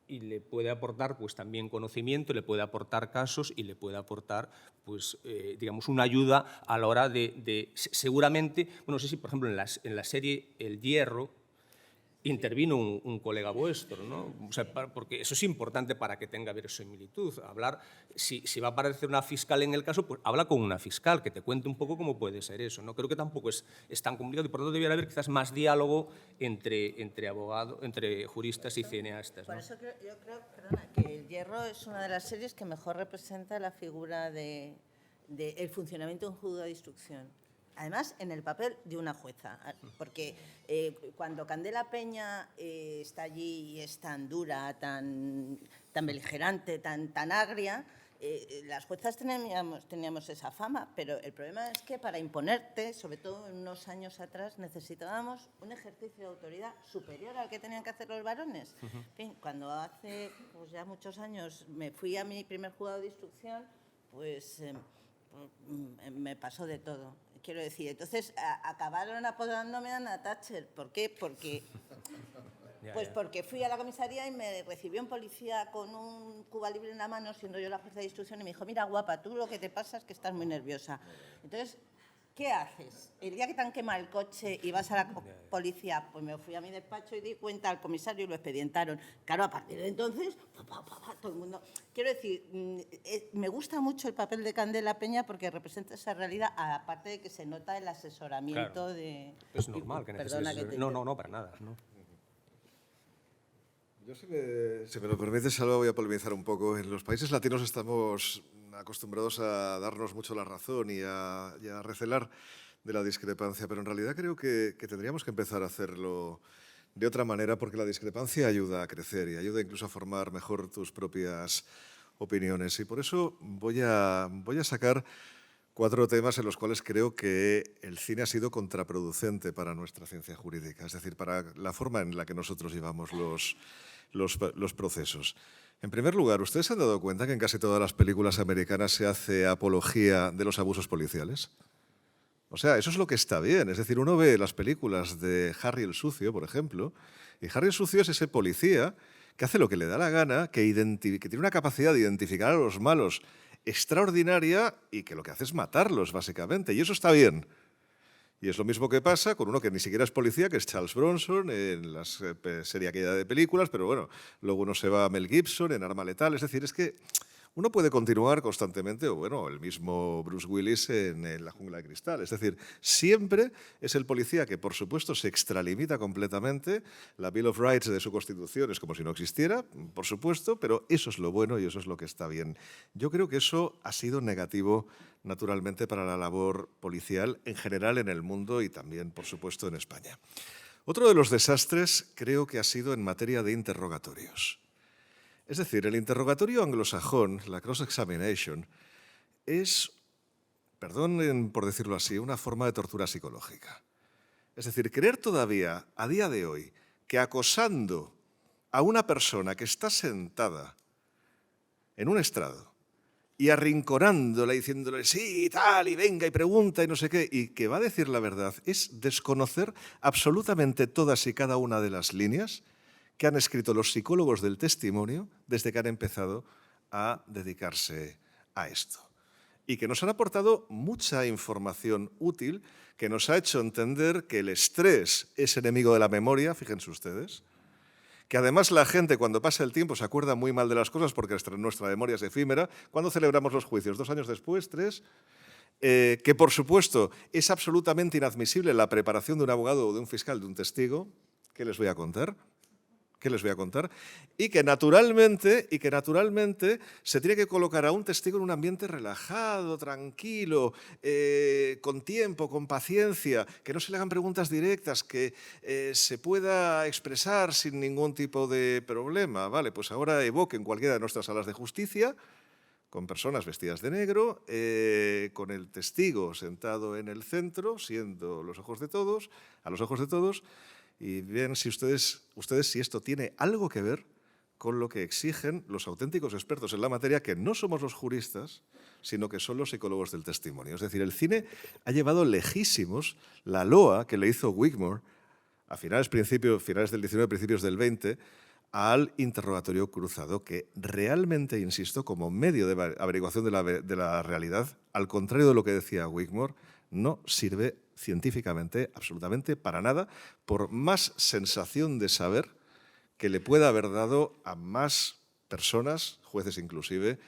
Y le puede aportar pues, también conocimiento, le puede aportar casos y le puede aportar pues, digamos, una ayuda a la hora de seguramente, bueno, no sé si, por ejemplo, en la serie El Hierro, intervino un colega vuestro, ¿no? O sea, porque eso es importante para que tenga verosimilitud. Hablar, si va a aparecer una fiscal en el caso, pues habla con una fiscal, que te cuente un poco cómo puede ser eso, ¿no? Creo que tampoco es tan complicado y por lo tanto debería haber quizás más diálogo entre abogados, entre juristas y cineastas, ¿no? Por eso yo creo, perdona, que El Hierro es una de las series que mejor representa la figura del funcionamiento de un juzgado de instrucción. Además, en el papel de una jueza, porque cuando Candela Peña está allí y es tan dura, tan beligerante, tan agria, las juezas teníamos esa fama, pero el problema es que para imponerte, sobre todo unos años atrás, necesitábamos un ejercicio de autoridad superior al que tenían que hacer los varones. En fin, cuando hace pues ya muchos años me fui a mi primer juzgado de instrucción, pues me pasó de todo. Quiero decir, entonces acabaron apodándome Ana Thatcher. ¿Por qué? Porque fui a la comisaría y me recibió un policía con un Cuba Libre en la mano, siendo yo la jueza de instrucción, y me dijo, mira, guapa, tú lo que te pasa es que estás muy nerviosa. Entonces, ¿qué haces? El día que te han quemado el coche y vas a la policía, pues me fui a mi despacho y di cuenta al comisario y lo expedientaron. Claro, a partir de entonces, todo el mundo... Quiero decir, me gusta mucho el papel de Candela Peña porque representa esa realidad, aparte de que se nota el asesoramiento de... Es normal que necesites... No, para nada, ¿no? Yo, si me lo permite, Salva, voy a polemizar un poco. En los países latinos estamos acostumbrados a darnos mucho la razón y a recelar de la discrepancia, pero en realidad creo que tendríamos que empezar a hacerlo de otra manera, porque la discrepancia ayuda a crecer y ayuda incluso a formar mejor tus propias opiniones. Y por eso voy a sacar 4 temas en los cuales creo que el cine ha sido contraproducente para nuestra ciencia jurídica, es decir, para la forma en la que nosotros llevamos los procesos. En primer lugar, ¿ustedes se han dado cuenta que en casi todas las películas americanas se hace apología de los abusos policiales? O sea, eso es lo que está bien. Es decir, uno ve las películas de Harry el Sucio, por ejemplo, y Harry el Sucio es ese policía que hace lo que le da la gana, que tiene una capacidad de identificar a los malos extraordinaria y que lo que hace es matarlos, básicamente. Y eso está bien. Y es lo mismo que pasa con uno que ni siquiera es policía, que es Charles Bronson, en la serie aquella de películas, pero bueno, luego uno se va a Mel Gibson en Arma Letal. Es decir, es que uno puede continuar constantemente, o bueno, el mismo Bruce Willis en La Jungla de Cristal. Es decir, siempre es el policía que, por supuesto, se extralimita completamente. La Bill of Rights de su Constitución es como si no existiera, por supuesto, pero eso es lo bueno y eso es lo que está bien. Yo creo que eso ha sido negativo, naturalmente, para la labor policial en general en el mundo y también, por supuesto, en España. Otro de los desastres creo que ha sido en materia de interrogatorios. Es decir, el interrogatorio anglosajón, la cross-examination, es, perdonen por decirlo así, una forma de tortura psicológica. Es decir, creer todavía, a día de hoy, que acosando a una persona que está sentada en un estrado y arrinconándola, diciéndole sí, tal, y venga, y pregunta, y no sé qué, y que va a decir la verdad, es desconocer absolutamente todas y cada una de las líneas que han escrito los psicólogos del testimonio desde que han empezado a dedicarse a esto. Y que nos han aportado mucha información útil que nos ha hecho entender que el estrés es enemigo de la memoria, fíjense ustedes, que además la gente cuando pasa el tiempo se acuerda muy mal de las cosas porque nuestra memoria es efímera. ¿Cuándo celebramos los juicios? ¿2 años después? ¿3? Que por supuesto es absolutamente inadmisible la preparación de un abogado o de un fiscal, de un testigo. ¿Qué les voy a contar? Y que naturalmente se tiene que colocar a un testigo en un ambiente relajado, tranquilo, con tiempo, con paciencia, que no se le hagan preguntas directas, que se pueda expresar sin ningún tipo de problema. Vale, pues ahora evoquen cualquiera de nuestras salas de justicia, con personas vestidas de negro, con el testigo sentado en el centro, siendo a los ojos de todos, y vean si ustedes si esto tiene algo que ver con lo que exigen los auténticos expertos en la materia, que no somos los juristas, sino que son los psicólogos del testimonio. Es decir, el cine ha llevado lejísimos la loa que le hizo Wigmore a finales del 19, principios del 20, al interrogatorio cruzado, que realmente, insisto, como medio de averiguación de la realidad, al contrario de lo que decía Wigmore, no sirve científicamente absolutamente para nada, por más sensación de saber que le pueda haber dado a más personas, jueces inclusive,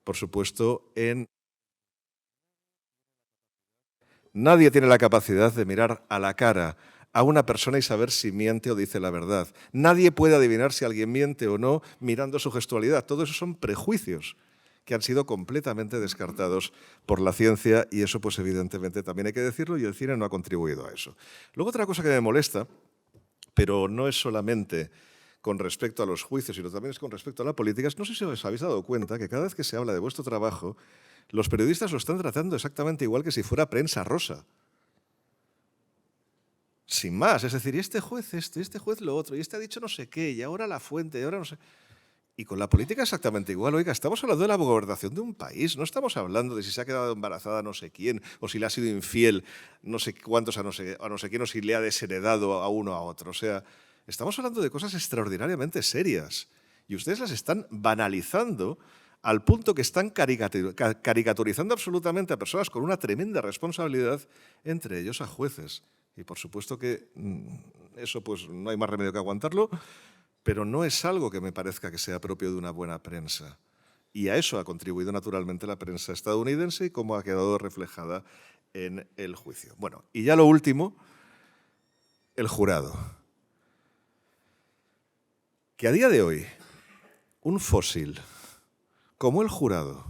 por supuesto, Nadie tiene la capacidad de mirar a la cara a una persona y saber si miente o dice la verdad. Nadie puede adivinar si alguien miente o no mirando su gestualidad. Todo eso son prejuicios que han sido completamente descartados por la ciencia, y eso pues evidentemente también hay que decirlo, y el cine no ha contribuido a eso. Luego otra cosa que me molesta, pero no es solamente con respecto a los juicios, sino también es con respecto a la política. No sé si os habéis dado cuenta que cada vez que se habla de vuestro trabajo, los periodistas lo están tratando exactamente igual que si fuera prensa rosa. Sin más, es decir, y este juez esto, y este juez lo otro, y este ha dicho no sé qué, y ahora la fuente, y ahora no sé... Y con la política exactamente igual. Oiga, estamos hablando de la gobernación de un país, no estamos hablando de si se ha quedado embarazada no sé quién, o si le ha sido infiel no sé cuántos a no sé quién, o si le ha desheredado a uno a otro. O sea, estamos hablando de cosas extraordinariamente serias. Y ustedes las están banalizando al punto que están caricaturizando absolutamente a personas con una tremenda responsabilidad, entre ellos a jueces. Y por supuesto que eso pues no hay más remedio que aguantarlo, pero no es algo que me parezca que sea propio de una buena prensa. Y a eso ha contribuido naturalmente la prensa estadounidense y cómo ha quedado reflejada en el juicio. Bueno, y ya lo último, el jurado. Que a día de hoy, un fósil como el jurado,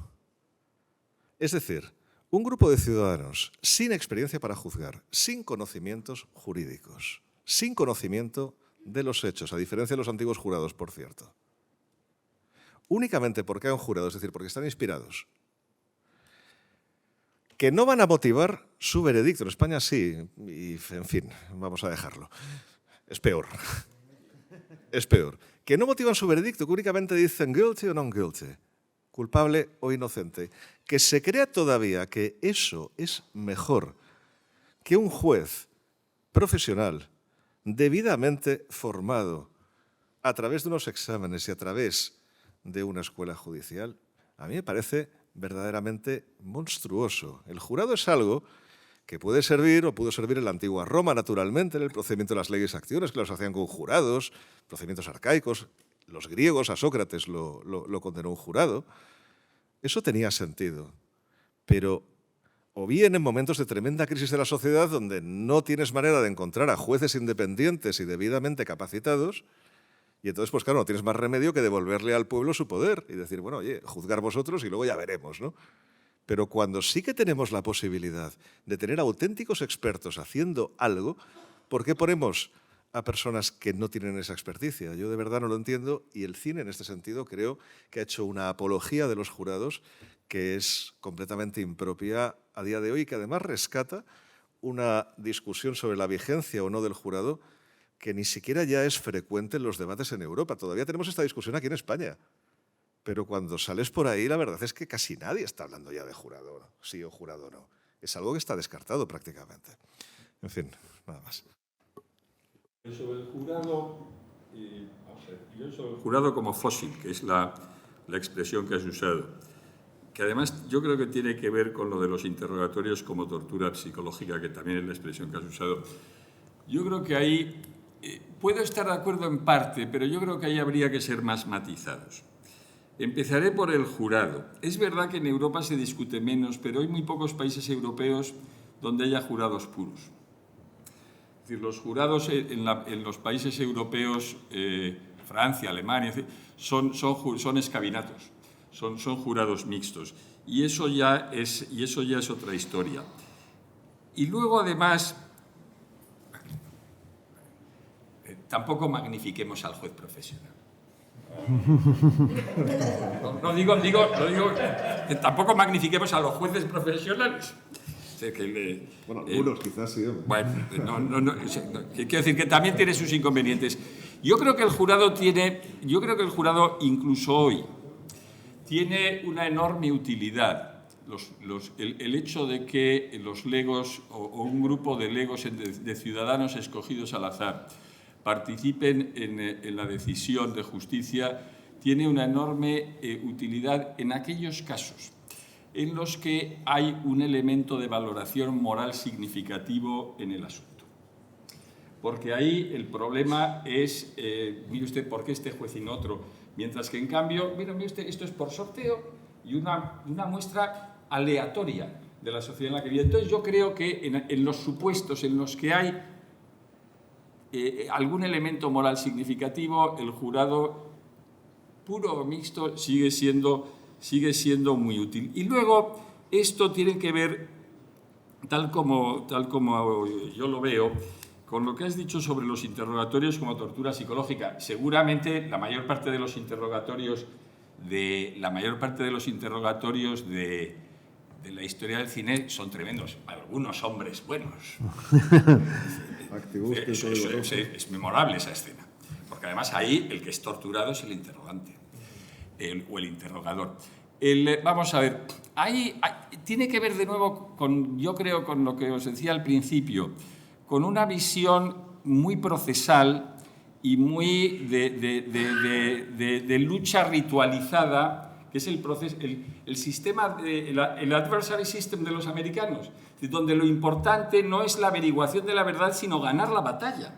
es decir, un grupo de ciudadanos sin experiencia para juzgar, sin conocimientos jurídicos, sin conocimiento de los hechos, a diferencia de los antiguos jurados, por cierto. Únicamente porque han jurado, es decir, porque están inspirados, que no van a motivar su veredicto. En España sí, y en fin, vamos a dejarlo. Es peor. Es peor. Que no motivan su veredicto, que únicamente dicen guilty o non guilty, culpable o inocente. Que se crea todavía que eso es mejor que un juez profesional debidamente formado a través de unos exámenes y a través de una escuela judicial, a mí me parece verdaderamente monstruoso. El jurado es algo que puede servir o pudo servir en la antigua Roma, naturalmente, en el procedimiento de las leyes y acciones, que los hacían con jurados, procedimientos arcaicos. Los griegos, a Sócrates lo condenó un jurado. Eso tenía sentido, pero o bien en momentos de tremenda crisis de la sociedad donde no tienes manera de encontrar a jueces independientes y debidamente capacitados, y entonces, pues claro, no tienes más remedio que devolverle al pueblo su poder y decir, bueno, oye, juzgar vosotros y luego ya veremos, ¿no? Pero cuando sí que tenemos la posibilidad de tener auténticos expertos haciendo algo, ¿por qué ponemos a personas que no tienen esa experticia? Yo de verdad no lo entiendo y el cine en este sentido creo que ha hecho una apología de los jurados que es completamente impropia a día de hoy y que además rescata una discusión sobre la vigencia o no del jurado que ni siquiera ya es frecuente en los debates en Europa. Todavía tenemos esta discusión aquí en España. Pero cuando sales por ahí, la verdad es que casi nadie está hablando ya de jurado, sí o jurado no. Es algo que está descartado prácticamente. En fin, nada más. Sobre el jurado, yo sobre el jurado como fósil, que es la expresión que has usado, que además yo creo que tiene que ver con lo de los interrogatorios como tortura psicológica, que también es la expresión que has usado. Yo creo que ahí, puedo estar de acuerdo en parte, pero yo creo que ahí habría que ser más matizados. Empezaré por el jurado. Es verdad que en Europa se discute menos, pero hay muy pocos países europeos donde haya jurados puros. Es decir, los jurados en los países europeos, Francia, Alemania, son escabinatos, son jurados mixtos. Y eso ya es otra historia. Y luego, además, tampoco magnifiquemos al juez profesional. No digo que tampoco magnifiquemos a los jueces profesionales. Bueno, algunos quizás sí. Bueno, quiero decir que también tiene sus inconvenientes. Yo creo que el jurado incluso hoy tiene una enorme utilidad. El hecho de que los legos o un grupo de legos de ciudadanos escogidos al azar participen en la decisión de justicia tiene una enorme utilidad en aquellos casos en los que hay un elemento de valoración moral significativo en el asunto. Porque ahí el problema es, mire usted, ¿por qué este juez y no otro? Mientras que, en cambio, mire usted, esto es por sorteo y una muestra aleatoria de la sociedad en la que vive. Entonces, yo creo que en los supuestos en los que hay algún elemento moral significativo, el jurado puro o mixto sigue siendo muy útil. Y luego, esto tiene que ver, tal como yo lo veo, con lo que has dicho sobre los interrogatorios como tortura psicológica. Seguramente la mayor parte de los interrogatorios de la historia del cine son tremendos. Algunos hombres buenos. Es memorable esa escena. Porque además ahí el que es torturado es el interrogante o el interrogador. Vamos a ver, tiene que ver de nuevo yo creo, con lo que os decía al principio, con una visión muy procesal y muy de lucha ritualizada, que es el sistema, el adversary system de los americanos, donde lo importante no es la averiguación de la verdad, sino ganar la batalla.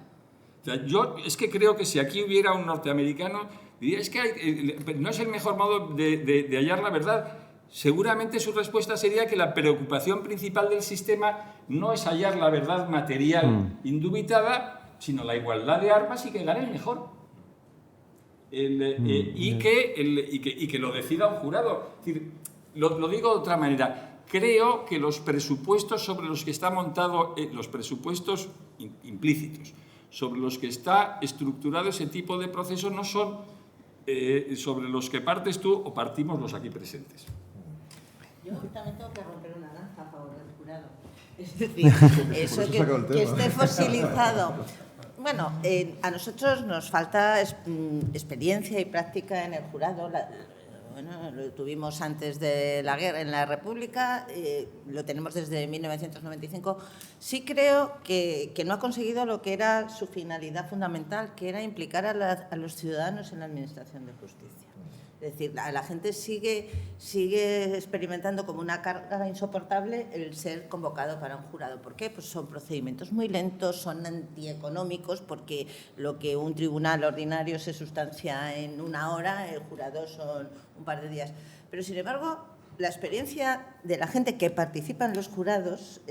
O sea, yo es que creo que si aquí hubiera un norteamericano, diría, es que no es el mejor modo de hallar la verdad. Seguramente su respuesta sería que la preocupación principal del sistema no es hallar la verdad material indubitada, sino la igualdad de armas y que gane el mejor. Y que lo decida un jurado. Es decir, lo digo de otra manera. Creo que los presupuestos sobre los que está montado, los presupuestos implícitos, sobre los que está estructurado ese tipo de proceso, no son sobre los que partes tú o partimos los aquí presentes. Yo también tengo que romper una lanza a favor del jurado. Es decir, eso que esté fosilizado. Bueno, a nosotros nos falta experiencia y práctica en el jurado. Bueno, lo tuvimos antes de la guerra en la República, lo tenemos desde 1995. Sí creo que no ha conseguido lo que era su finalidad fundamental, que era implicar a los ciudadanos en la administración de justicia. Es decir, la gente sigue experimentando como una carga insoportable el ser convocado para un jurado. ¿Por qué? Pues son procedimientos muy lentos, son antieconómicos, porque lo que un tribunal ordinario se sustancia en una hora, el jurado son un par de días. Pero, sin embargo, la experiencia de la gente que participa en los jurados,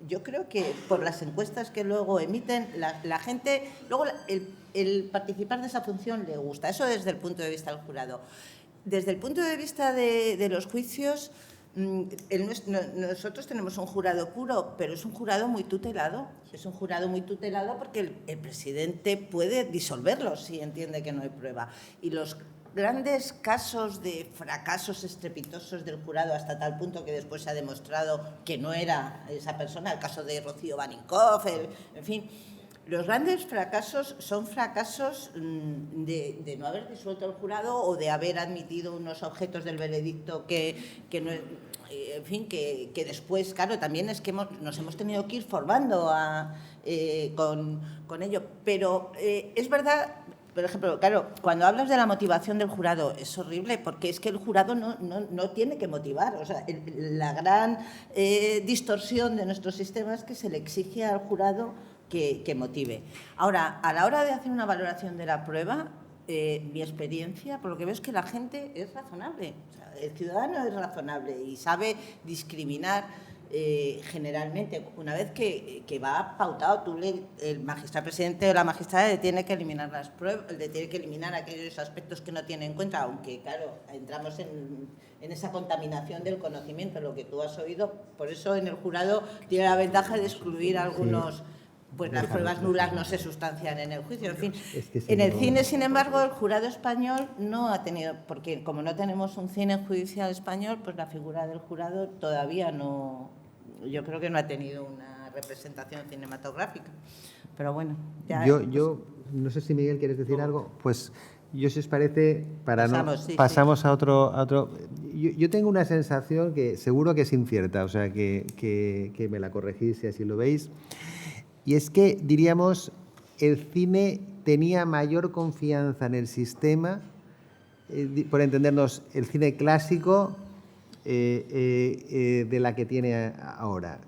yo creo que por las encuestas que luego emiten, la gente, luego el participar de esa función le gusta. Eso desde el punto de vista del jurado. Desde el punto de vista de los juicios, nosotros tenemos un jurado puro, pero es un jurado muy tutelado. Es un jurado muy tutelado porque el presidente puede disolverlo si entiende que no hay prueba. Y los grandes casos de fracasos estrepitosos del jurado, hasta tal punto que después se ha demostrado que no era esa persona, el caso de Rocío Baninkoff, en fin. Los grandes fracasos son fracasos de no haber disuelto el jurado o de haber admitido unos objetos del veredicto que no, en fin, que después, claro, también es que nos hemos tenido que ir formando con ello. Pero es verdad. Por ejemplo, claro, cuando hablas de la motivación del jurado es horrible porque es que el jurado no tiene que motivar. O sea, la gran distorsión de nuestro sistema es que se le exige al jurado que motive. Ahora, a la hora de hacer una valoración de la prueba, mi experiencia, por lo que veo, es que la gente es razonable. O sea, el ciudadano es razonable y sabe discriminar. Generalmente, una vez que va pautado, el magistrado presidente o la magistrada le tiene que eliminar las pruebas, le tiene que eliminar aquellos aspectos que no tiene en cuenta, aunque, claro, entramos en esa contaminación del conocimiento, lo que tú has oído. Por eso en el jurado tiene la ventaja de excluir algunos. Pues las pruebas nulas no se sustancian en el juicio. En fin, en el cine, sin embargo, el jurado español no ha tenido, porque como no tenemos un cine judicial español, pues la figura del jurado todavía no, yo creo que no ha tenido una representación cinematográfica. Pero bueno, ya. Yo no sé si Miguel quieres decir algo. Pues yo, si os parece, pasamos a otro. Yo tengo una sensación que seguro que es incierta, o sea, que me la corregís si así lo veis. Y es que, diríamos, el cine tenía mayor confianza en el sistema, por entendernos, el cine clásico, de la que tiene ahora.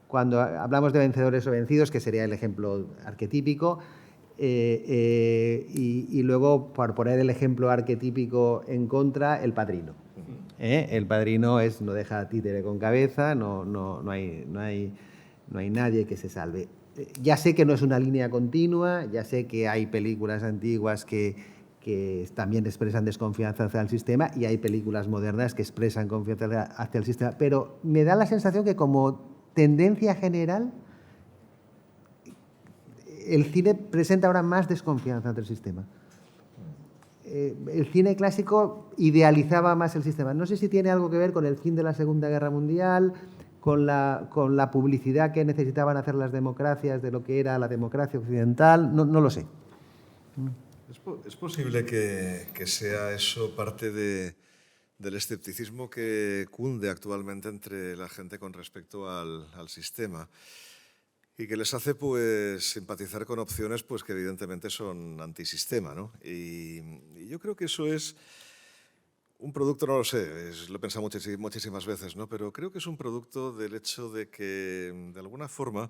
Cuando hablamos de vencedores o vencidos, que sería el ejemplo arquetípico, y luego, por poner el ejemplo arquetípico en contra, El Padrino. El Padrino no deja títere con cabeza, no hay nadie que se salve. Ya sé que no es una línea continua, ya sé que hay películas antiguas que también expresan desconfianza hacia el sistema y hay películas modernas que expresan confianza hacia el sistema, pero me da la sensación que como tendencia general el cine presenta ahora más desconfianza ante el sistema. El cine clásico idealizaba más el sistema. No sé si tiene algo que ver con el fin de la Segunda Guerra Mundial, con la publicidad que necesitaban hacer las democracias de lo que era la democracia occidental, no lo sé. Es posible que sea eso parte del escepticismo que cunde actualmente entre la gente con respecto al sistema y que les hace pues simpatizar con opciones pues que evidentemente son antisistema, ¿no? Y yo creo que eso es un producto, no lo sé, lo he pensado muchísimas veces, ¿no? Pero creo que es un producto del hecho de que de alguna forma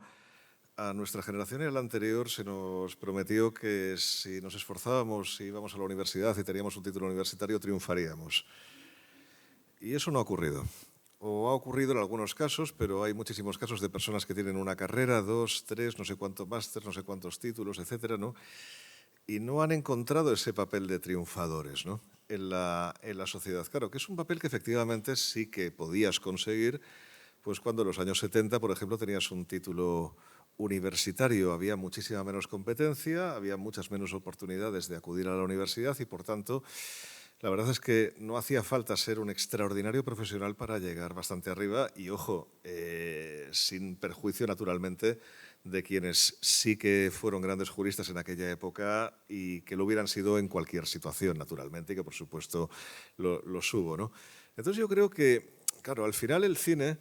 a nuestra generación y a la anterior se nos prometió que si nos esforzábamos, si íbamos a la universidad y teníamos un título universitario, triunfaríamos. Y eso no ha ocurrido. O ha ocurrido en algunos casos, pero hay muchísimos casos de personas que tienen una carrera, 2, 3, no sé cuántos másteres, no sé cuántos títulos, etcétera, ¿no? Y no han encontrado ese papel de triunfadores, ¿no? en la sociedad. Claro, que es un papel que efectivamente sí que podías conseguir, pues cuando en los años 70, por ejemplo, tenías un título universitario, había muchísima menos competencia, había muchas menos oportunidades de acudir a la universidad y, por tanto, la verdad es que no hacía falta ser un extraordinario profesional para llegar bastante arriba y, ojo, sin perjuicio, naturalmente, de quienes sí que fueron grandes juristas en aquella época y que lo hubieran sido en cualquier situación, naturalmente, y que, por supuesto, los hubo, ¿no? Entonces, yo creo que, claro, al final el cine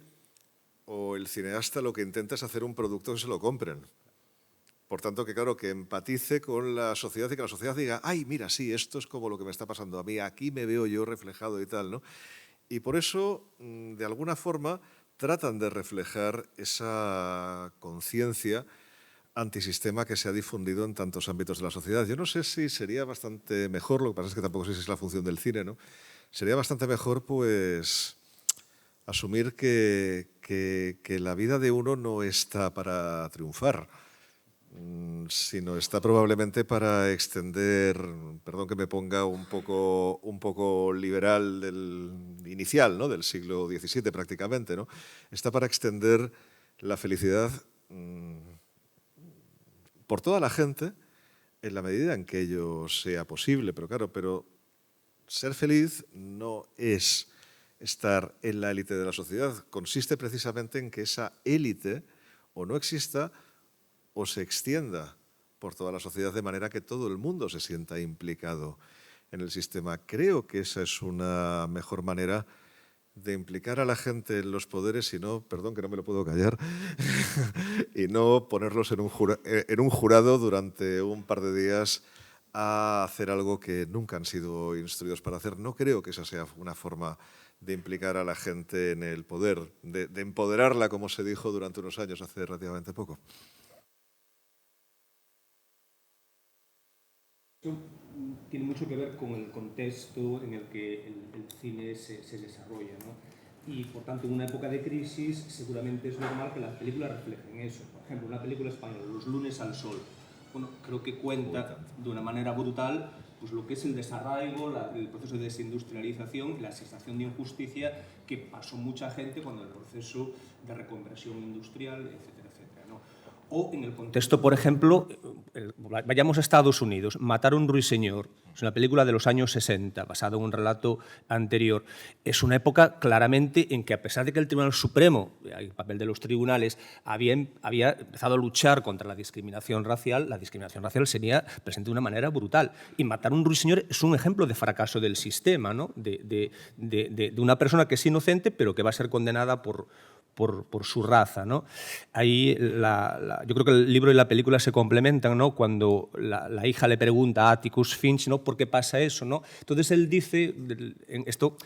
o el cineasta lo que intenta es hacer un producto que se lo compren. Por tanto, que claro, que empatice con la sociedad y que la sociedad diga, ay, mira, sí, esto es como lo que me está pasando a mí, aquí me veo yo reflejado y tal, ¿no? Y por eso, de alguna forma, tratan de reflejar esa conciencia antisistema que se ha difundido en tantos ámbitos de la sociedad. Yo no sé si sería bastante mejor, lo que pasa es que tampoco sé si es la función del cine, ¿no? Sería bastante mejor, pues, asumir que la vida de uno no está para triunfar, sino está probablemente para extender, perdón que me ponga un poco liberal del inicial, ¿no? Del siglo XVII prácticamente, ¿no? Está para extender la felicidad por toda la gente en la medida en que ello sea posible. Pero claro, ser feliz no es estar en la élite de la sociedad. Consiste precisamente en que esa élite o no exista o se extienda por toda la sociedad de manera que todo el mundo se sienta implicado en el sistema. Creo que esa es una mejor manera de implicar a la gente en los poderes y no, perdón que no me lo puedo callar, y no ponerlos en un jurado durante un par de días a hacer algo que nunca han sido instruidos para hacer. No creo que esa sea una forma de implicar a la gente en el poder, de empoderarla, como se dijo durante unos años, hace relativamente poco. Tiene mucho que ver con el contexto en el que el cine se desarrolla, ¿no? Y, por tanto, en una época de crisis seguramente es normal que las películas reflejen eso. Por ejemplo, una película española, Los lunes al sol, bueno, creo que cuenta de una manera brutal pues, lo que es el desarraigo, el proceso de desindustrialización y la sensación de injusticia que pasó mucha gente cuando el proceso de reconversión industrial, etcétera, etcétera, ¿no? O en el contexto, por ejemplo, vayamos a Estados Unidos, Matar a un ruiseñor, es una película de los años 60, basada en un relato anterior. Es una época claramente en que, a pesar de que el Tribunal Supremo, el papel de los tribunales, había empezado a luchar contra la discriminación racial sería presente de una manera brutal. Y Matar a un ruiseñor es un ejemplo de fracaso del sistema, ¿no? de una persona que es inocente, pero que va a ser condenada por su raza, ¿no? Ahí yo creo que el libro y la película se complementan, ¿no? Cuando la hija le pregunta a Atticus Finch, ¿no? ¿Por qué pasa eso, ¿no? Entonces él dice, esto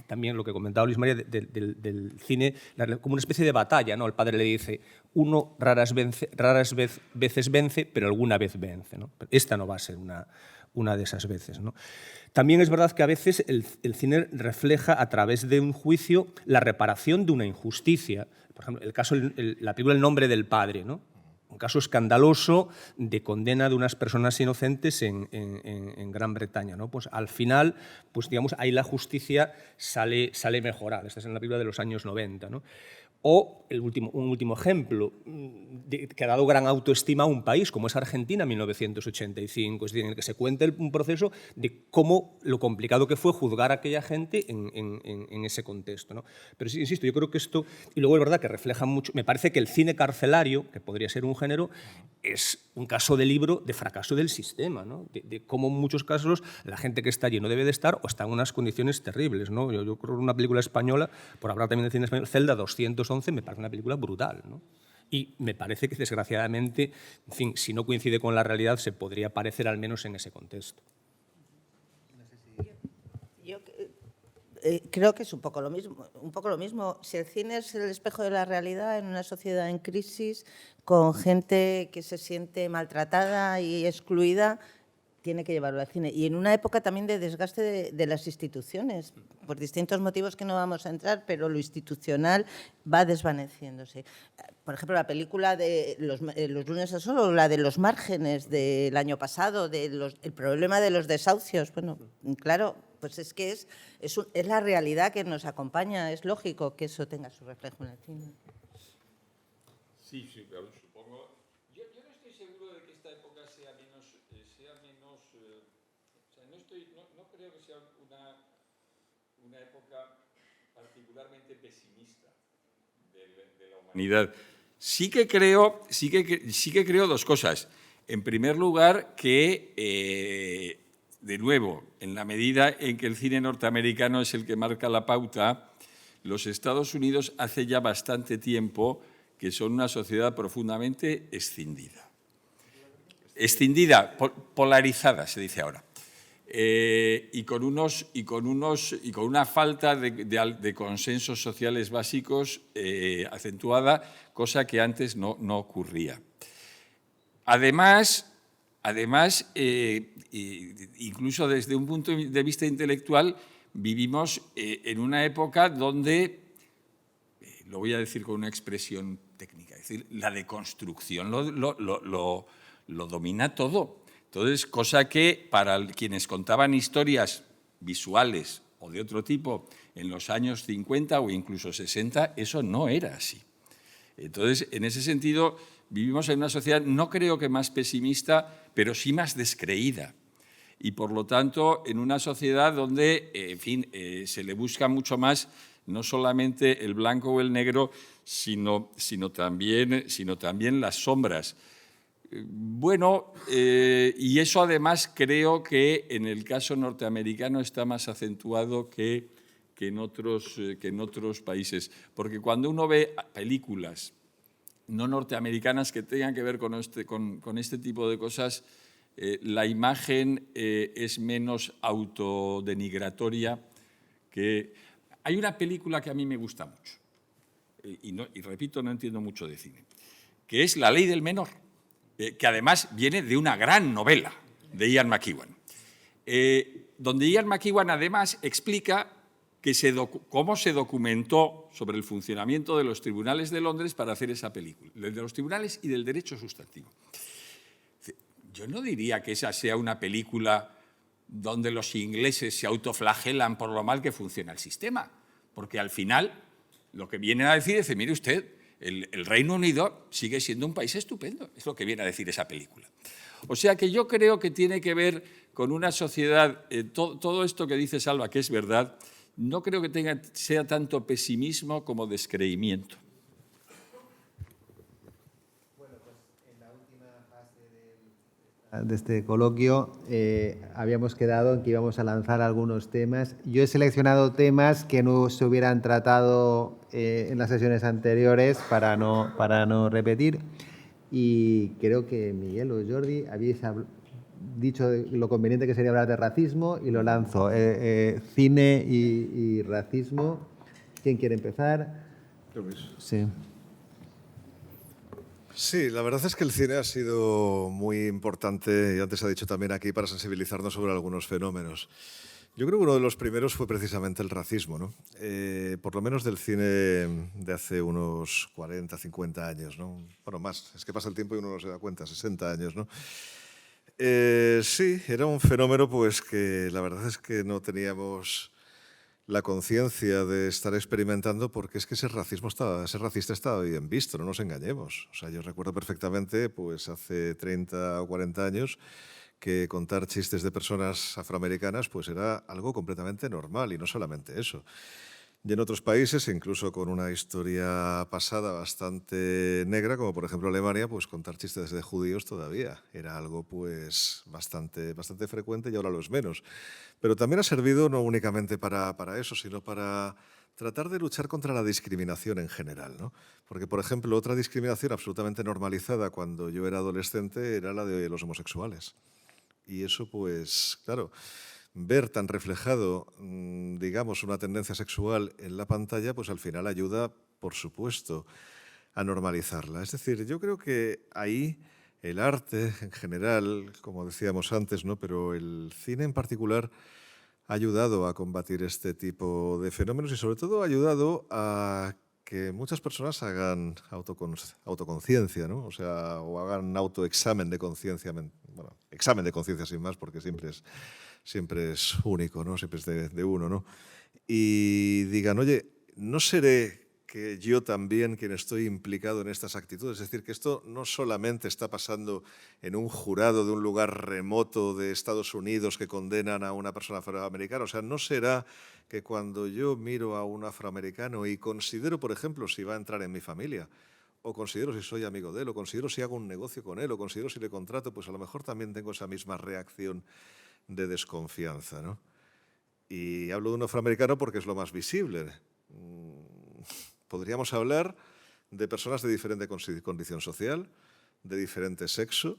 también lo que comentaba Luis María del cine, como una especie de batalla, ¿no? El padre le dice, uno raras veces vence, pero alguna vez vence, ¿no? Esta no va a ser una de esas veces, ¿no? También es verdad que a veces el cine refleja a través de un juicio la reparación de una injusticia. Por ejemplo, la película El nombre del padre, ¿no? Un caso escandaloso de condena de unas personas inocentes en Gran Bretaña, ¿no? Pues al final, pues digamos, ahí la justicia sale mejorada. Esta es en la película de los años 90, ¿no? O un último ejemplo, que ha dado gran autoestima a un país, como es Argentina en 1985, es decir, en el que se cuenta un proceso de cómo lo complicado que fue juzgar a aquella gente en ese contexto, ¿no? Pero sí, insisto, yo creo que esto, y luego es verdad que refleja mucho, me parece que el cine carcelario, que podría ser un género, es un caso de libro de fracaso del sistema, ¿no? De cómo en muchos casos la gente que está allí no debe de estar o está en unas condiciones terribles, ¿no? Yo creo que una película española, por hablar también del cine español, Celda 211, me parece una película brutal, ¿no? Y me parece que, desgraciadamente, en fin, si no coincide con la realidad, se podría parecer al menos en ese contexto. Yo creo que es un poco lo mismo. Si el cine es el espejo de la realidad en una sociedad en crisis, con gente que se siente maltratada y excluida, tiene que llevarlo al cine. Y en una época también de desgaste de las instituciones, por distintos motivos que no vamos a entrar, pero lo institucional va desvaneciéndose. Por ejemplo, la película de Los lunes al sol, o la de Los márgenes del año pasado, el problema de los desahucios. Bueno, claro, pues es que es la realidad que nos acompaña. Es lógico que eso tenga su reflejo en el cine. Sí, pero supongo. Yo no estoy seguro de que esta época sea menos. No creo que sea una época particularmente pesimista de la humanidad. Sí que creo dos cosas. En primer lugar, que, de nuevo, en la medida en que el cine norteamericano es el que marca la pauta, los Estados Unidos hace ya bastante tiempo que son una sociedad profundamente escindida. Polarizada, se dice ahora. Y con una falta de consensos sociales básicos acentuada, cosa que antes no ocurría. Además, incluso desde un punto de vista intelectual, vivimos en una época donde, lo voy a decir con una expresión técnica, es decir, la deconstrucción lo domina todo. Entonces, cosa que para quienes contaban historias visuales o de otro tipo en los años 50 o incluso 60, eso no era así. Entonces, en ese sentido, vivimos en una sociedad, no creo que más pesimista, pero sí más descreída. Y, por lo tanto, en una sociedad donde, en fin, se le busca mucho más no solamente el blanco o el negro, sino también las sombras. Bueno, y eso además creo que en el caso norteamericano está más acentuado que en otros países. Porque cuando uno ve películas no norteamericanas que tengan que ver con este tipo de cosas, la imagen es menos autodenigratoria que... Hay una película que a mí me gusta mucho, y repito, no entiendo mucho de cine, que es La ley del menor, que además viene de una gran novela de Ian McEwan, donde Ian McEwan además explica cómo se documentó sobre el funcionamiento de los tribunales de Londres para hacer esa película, de los tribunales y del derecho sustantivo. Yo no diría que esa sea una película donde los ingleses se autoflagelan por lo mal que funciona el sistema, porque al final lo que vienen a decir es, mire usted, el Reino Unido sigue siendo un país estupendo, es lo que viene a decir esa película. O sea que yo creo que tiene que ver con una sociedad, todo esto que dice Salva, que es verdad, no creo que sea tanto pesimismo como descreimiento. Bueno, pues en la última fase de este coloquio habíamos quedado en que íbamos a lanzar algunos temas. Yo he seleccionado temas que no se hubieran tratado en las sesiones anteriores para no repetir, y creo que Miguel o Jordi habéis dicho lo conveniente que sería hablar de racismo, y lo lanzo. Cine y racismo. ¿Quién quiere empezar? Sí. Sí, la verdad es que el cine ha sido muy importante, y antes ha dicho también aquí, para sensibilizarnos sobre algunos fenómenos. Yo creo que uno de los primeros fue precisamente el racismo, ¿no? Por lo menos del cine de hace unos 40, 50 años, ¿no? Bueno, más, es que pasa el tiempo y uno no se da cuenta, 60 años, ¿no? Sí, era un fenómeno pues que la verdad es que no teníamos la conciencia de estar experimentando, porque es que ese racista estaba bien visto, no nos engañemos. O sea, yo recuerdo perfectamente, pues hace 30 o 40 años, que contar chistes de personas afroamericanas pues era algo completamente normal, y no solamente eso. Y en otros países, incluso con una historia pasada bastante negra, como por ejemplo Alemania, pues contar chistes de judíos todavía era algo pues bastante frecuente, y ahora lo es menos. Pero también ha servido no únicamente para eso, sino para tratar de luchar contra la discriminación en general, ¿no? Porque, por ejemplo, otra discriminación absolutamente normalizada cuando yo era adolescente era la de los homosexuales. Y eso, pues, claro, ver tan reflejado, digamos, una tendencia sexual en la pantalla, pues al final ayuda, por supuesto, a normalizarla. Es decir, yo creo que ahí el arte en general, como decíamos antes, ¿no?, pero el cine en particular ha ayudado a combatir este tipo de fenómenos, y sobre todo ha ayudado a que muchas personas hagan autoconciencia, ¿no? O sea, o hagan autoexamen de conciencia, bueno, examen de conciencia sin más, porque siempre es único, ¿no? Siempre es de uno, ¿no? Y digan, oye, ¿no seré que yo también quien estoy implicado en estas actitudes? Es decir, que esto no solamente está pasando en un jurado de un lugar remoto de Estados Unidos que condenan a una persona afroamericana. O sea, ¿no será que cuando yo miro a un afroamericano y considero, por ejemplo, si va a entrar en mi familia, o considero si soy amigo de él, o considero si hago un negocio con él, o considero si le contrato, pues a lo mejor también tengo esa misma reacción de desconfianza, ¿no? Y hablo de un afroamericano porque es lo más visible. Podríamos hablar de personas de diferente condición social, de diferente sexo,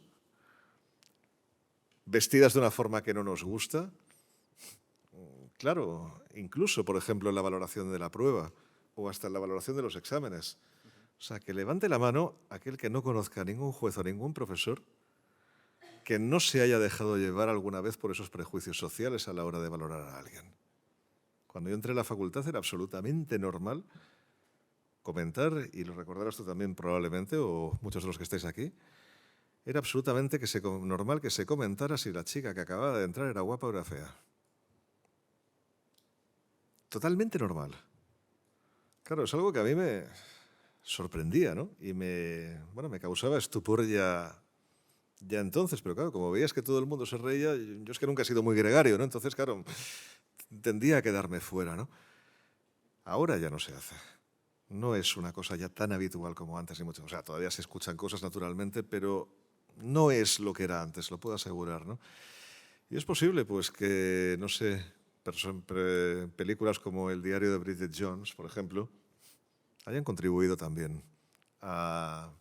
vestidas de una forma que no nos gusta. Claro, incluso, por ejemplo, en la valoración de la prueba o hasta en la valoración de los exámenes. O sea, que levante la mano aquel que no conozca a ningún juez o ningún profesor que no se haya dejado llevar alguna vez por esos prejuicios sociales a la hora de valorar a alguien. Cuando yo entré en la facultad era absolutamente normal comentar, y lo recordarás tú también probablemente, o muchos de los que estáis aquí, era absolutamente normal que se comentara si la chica que acababa de entrar era guapa o era fea. Totalmente normal. Claro, es algo que a mí me sorprendía, ¿no? Y me causaba estupor ya entonces, pero claro, como veías que todo el mundo se reía, yo es que nunca he sido muy gregario, ¿no? Entonces, claro, tendía a quedarme fuera, ¿no? Ahora ya no se hace. No es una cosa ya tan habitual como antes, y mucho. O sea, todavía se escuchan cosas naturalmente, pero no es lo que era antes, lo puedo asegurar, ¿no? Y es posible, pues, que, no sé, películas como El diario de Bridget Jones, por ejemplo, hayan contribuido también a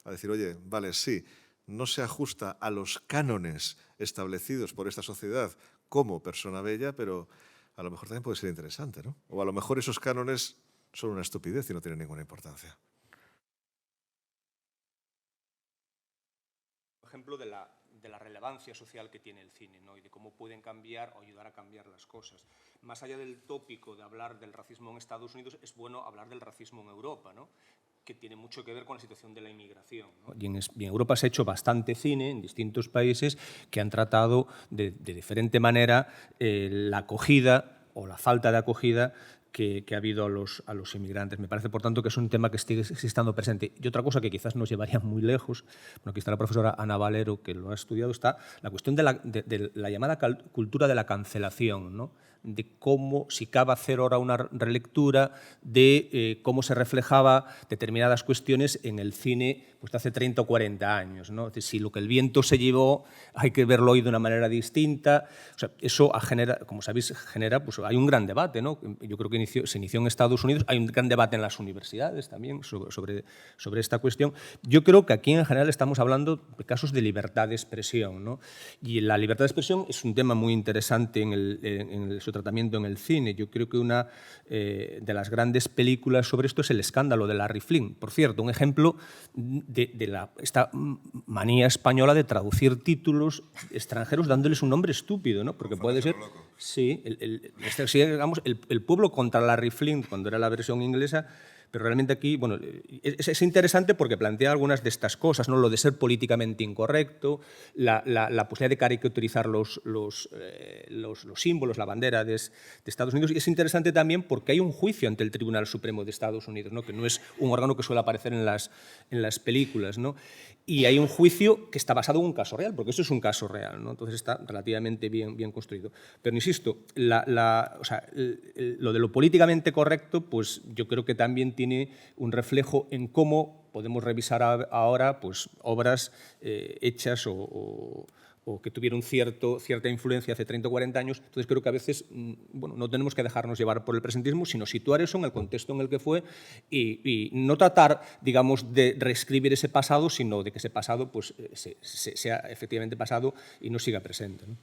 decir, oye, vale, sí, no se ajusta a los cánones establecidos por esta sociedad como persona bella, pero a lo mejor también puede ser interesante, ¿no? O a lo mejor esos cánones son una estupidez y no tienen ninguna importancia. Ejemplo de la relevancia social que tiene el cine, ¿no? Y de cómo pueden cambiar o ayudar a cambiar las cosas. Más allá del tópico de hablar del racismo en Estados Unidos, es bueno hablar del racismo en Europa, ¿no?, que tiene mucho que ver con la situación de la inmigración, ¿no? Y en Europa se ha hecho bastante cine en distintos países que han tratado de diferente manera la acogida o la falta de acogida que ha habido a los inmigrantes. Me parece, por tanto, que es un tema que sigue estando presente. Y otra cosa que quizás nos llevaría muy lejos, bueno, aquí está la profesora Ana Valero, que lo ha estudiado, está la cuestión de la llamada cultura de la cancelación, ¿no?, de cómo, si cabe hacer ahora una relectura de cómo se reflejaba determinadas cuestiones en el cine pues, de hace 30 o 40 años, ¿no? Es decir, si lo que el viento se llevó hay que verlo hoy de una manera distinta. O sea, eso genera, como sabéis, pues hay un gran debate, ¿no? Yo creo que se inició en Estados Unidos, hay un gran debate en las universidades también sobre esta cuestión. Yo creo que aquí en general estamos hablando de casos de libertad de expresión, ¿no? Y la libertad de expresión es un tema muy interesante en su tratamiento en el cine. Yo creo que una de las grandes películas sobre esto es El escándalo de Larry Flynn. Por cierto, un ejemplo de esta manía española de traducir títulos extranjeros dándoles un nombre estúpido, ¿no? Porque puede ser... Sí, digamos, el pueblo contra Larry Flynn, cuando era la versión inglesa, Pero realmente aquí, bueno, es interesante porque plantea algunas de estas cosas, ¿no? Lo de ser políticamente incorrecto, la posibilidad de caricaturizar los símbolos, la bandera de Estados Unidos. Y es interesante también porque hay un juicio ante el Tribunal Supremo de Estados Unidos, ¿no? Que no es un órgano que suele aparecer en las películas, ¿no? Y hay un juicio que está basado en un caso real, porque eso es un caso real, ¿no? Entonces está relativamente bien construido. Pero insisto, o sea, lo de lo políticamente correcto, pues yo creo que también tiene un reflejo en cómo podemos revisar ahora pues, obras hechas o que tuvieron cierta influencia hace 30 o 40 años. Entonces creo que a veces bueno, no tenemos que dejarnos llevar por el presentismo, sino situar eso en el contexto en el que fue y no tratar, digamos, de reescribir ese pasado, sino de que ese pasado pues, sea efectivamente pasado y no siga presente, ¿no?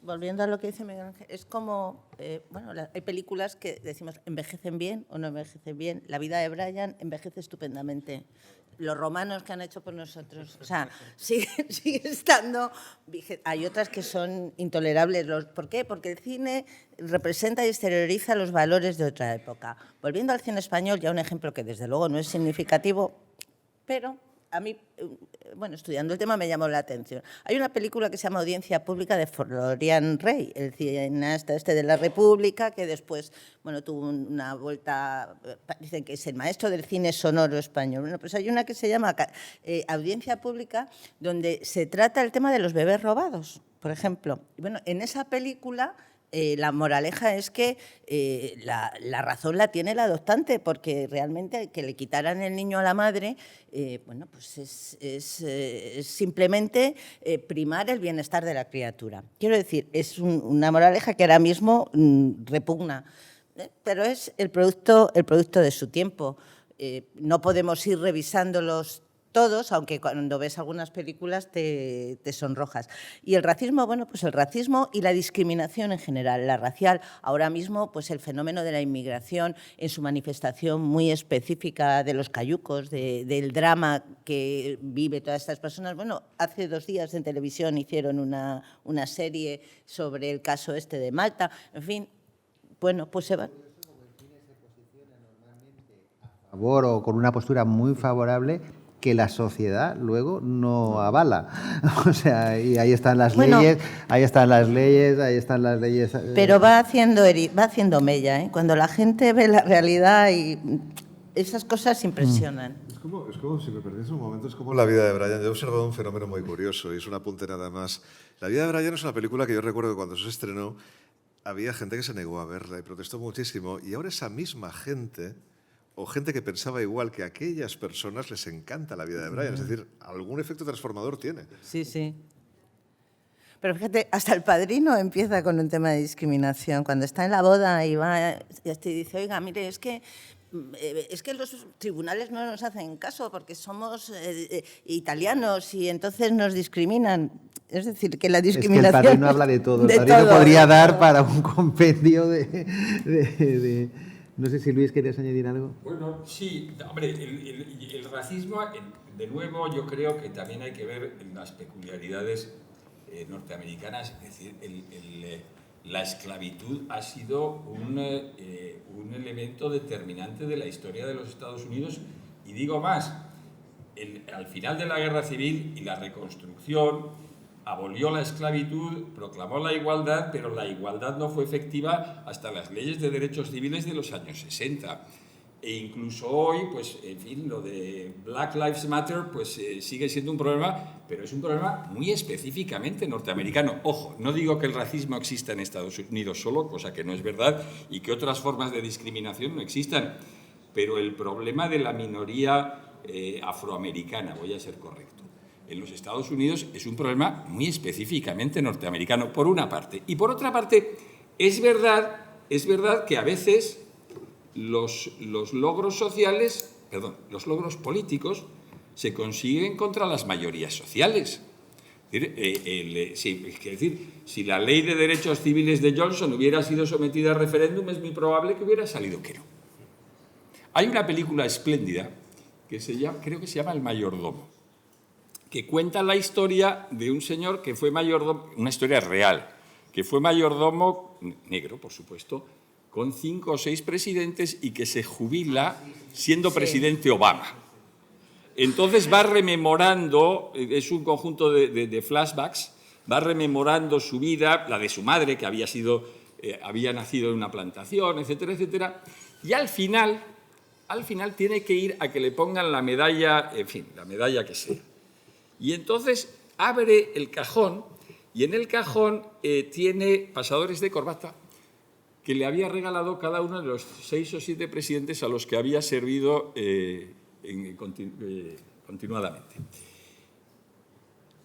Volviendo a lo que dice Miguel Ángel, es como, bueno, hay películas que decimos envejecen bien o no envejecen bien. La vida de Brian envejece estupendamente. Los romanos que han hecho por nosotros, o sea, sigue estando. Hay otras que son intolerables. ¿Por qué? Porque el cine representa y exterioriza los valores de otra época. Volviendo al cine español, ya un ejemplo que desde luego no es significativo, pero a mí, bueno, estudiando el tema me llamó la atención. Hay una película que se llama Audiencia Pública de Florian Rey, el cineasta de la República, que después, bueno, tuvo una vuelta, dicen que es el maestro del cine sonoro español. Bueno, pues hay una que se llama Audiencia Pública, donde se trata el tema de los bebés robados, por ejemplo. Y bueno, en esa película la moraleja es que la razón la tiene el adoptante, porque realmente que le quitaran el niño a la madre, bueno, pues es simplemente primar el bienestar de la criatura. Quiero decir, es una moraleja que ahora mismo repugna, pero es el producto de su tiempo. No podemos ir revisándolos todos, aunque cuando ves algunas películas te sonrojas. Y el racismo, bueno, pues el racismo y la discriminación en general, la racial. Ahora mismo, pues el fenómeno de la inmigración en su manifestación muy específica de los cayucos, del drama que vive todas estas personas. Bueno, hace 2 días en televisión hicieron una serie sobre el caso este de Malta. En fin, bueno, pues se va. A favor o con una postura muy favorable que la sociedad luego no avala. O sea, y ahí están las leyes, ahí están las leyes. Pero va haciendo mella, ¿eh? Cuando la gente ve la realidad y esas cosas impresionan. Es como si me perdiese un momento, es como la vida de Brian. Yo he observado un fenómeno muy curioso y es un apunte nada más. La vida de Brian es una película que yo recuerdo que cuando se estrenó había gente que se negó a verla y protestó muchísimo, y ahora esa misma gente o gente que pensaba igual que a aquellas personas les encanta la vida de Brian. Es decir, algún efecto transformador tiene. Sí, sí. Pero fíjate, hasta El Padrino empieza con un tema de discriminación. Cuando está en la boda y va y dice, oiga, mire, es que los tribunales no nos hacen caso porque somos italianos y entonces nos discriminan. Es decir, que la discriminación... Es que El Padrino habla de todo. El Padrino podría dar para un compendio de... No sé si Luis querías añadir algo. Bueno, sí, hombre, el racismo, de nuevo, yo creo que también hay que ver las peculiaridades norteamericanas. Es decir, la esclavitud ha sido un elemento determinante de la historia de los Estados Unidos, y digo más, al final de la Guerra Civil y la reconstrucción abolió la esclavitud, proclamó la igualdad, pero la igualdad no fue efectiva hasta las leyes de derechos civiles de los años 60. E incluso hoy, pues, en fin, lo de Black Lives Matter, pues sigue siendo un problema, pero es un problema muy específicamente norteamericano. Ojo, no digo que el racismo exista en Estados Unidos solo, cosa que no es verdad, y que otras formas de discriminación no existan, pero el problema de la minoría afroamericana, voy a ser correcto, en los Estados Unidos es un problema muy específicamente norteamericano, por una parte. Y por otra parte, es verdad que a veces los logros sociales, los logros políticos se consiguen contra las mayorías sociales. Es decir, si la ley de derechos civiles de Johnson hubiera sido sometida a referéndum, es muy probable que hubiera salido que no. Hay una película espléndida que creo que se llama El mayordomo, que cuenta la historia de un señor que fue mayordomo, una historia real, que fue mayordomo, negro, por supuesto, con 5 o 6 presidentes y que se jubila siendo presidente Obama. Entonces va rememorando, es un conjunto de flashbacks, va rememorando su vida, la de su madre, que había nacido en una plantación, etcétera, etcétera, y al final tiene que ir a que le pongan la medalla, en fin, la medalla que sea. Y entonces abre el cajón, y en el cajón tiene pasadores de corbata que le había regalado cada uno de los 6 o 7 presidentes a los que había servido continuadamente.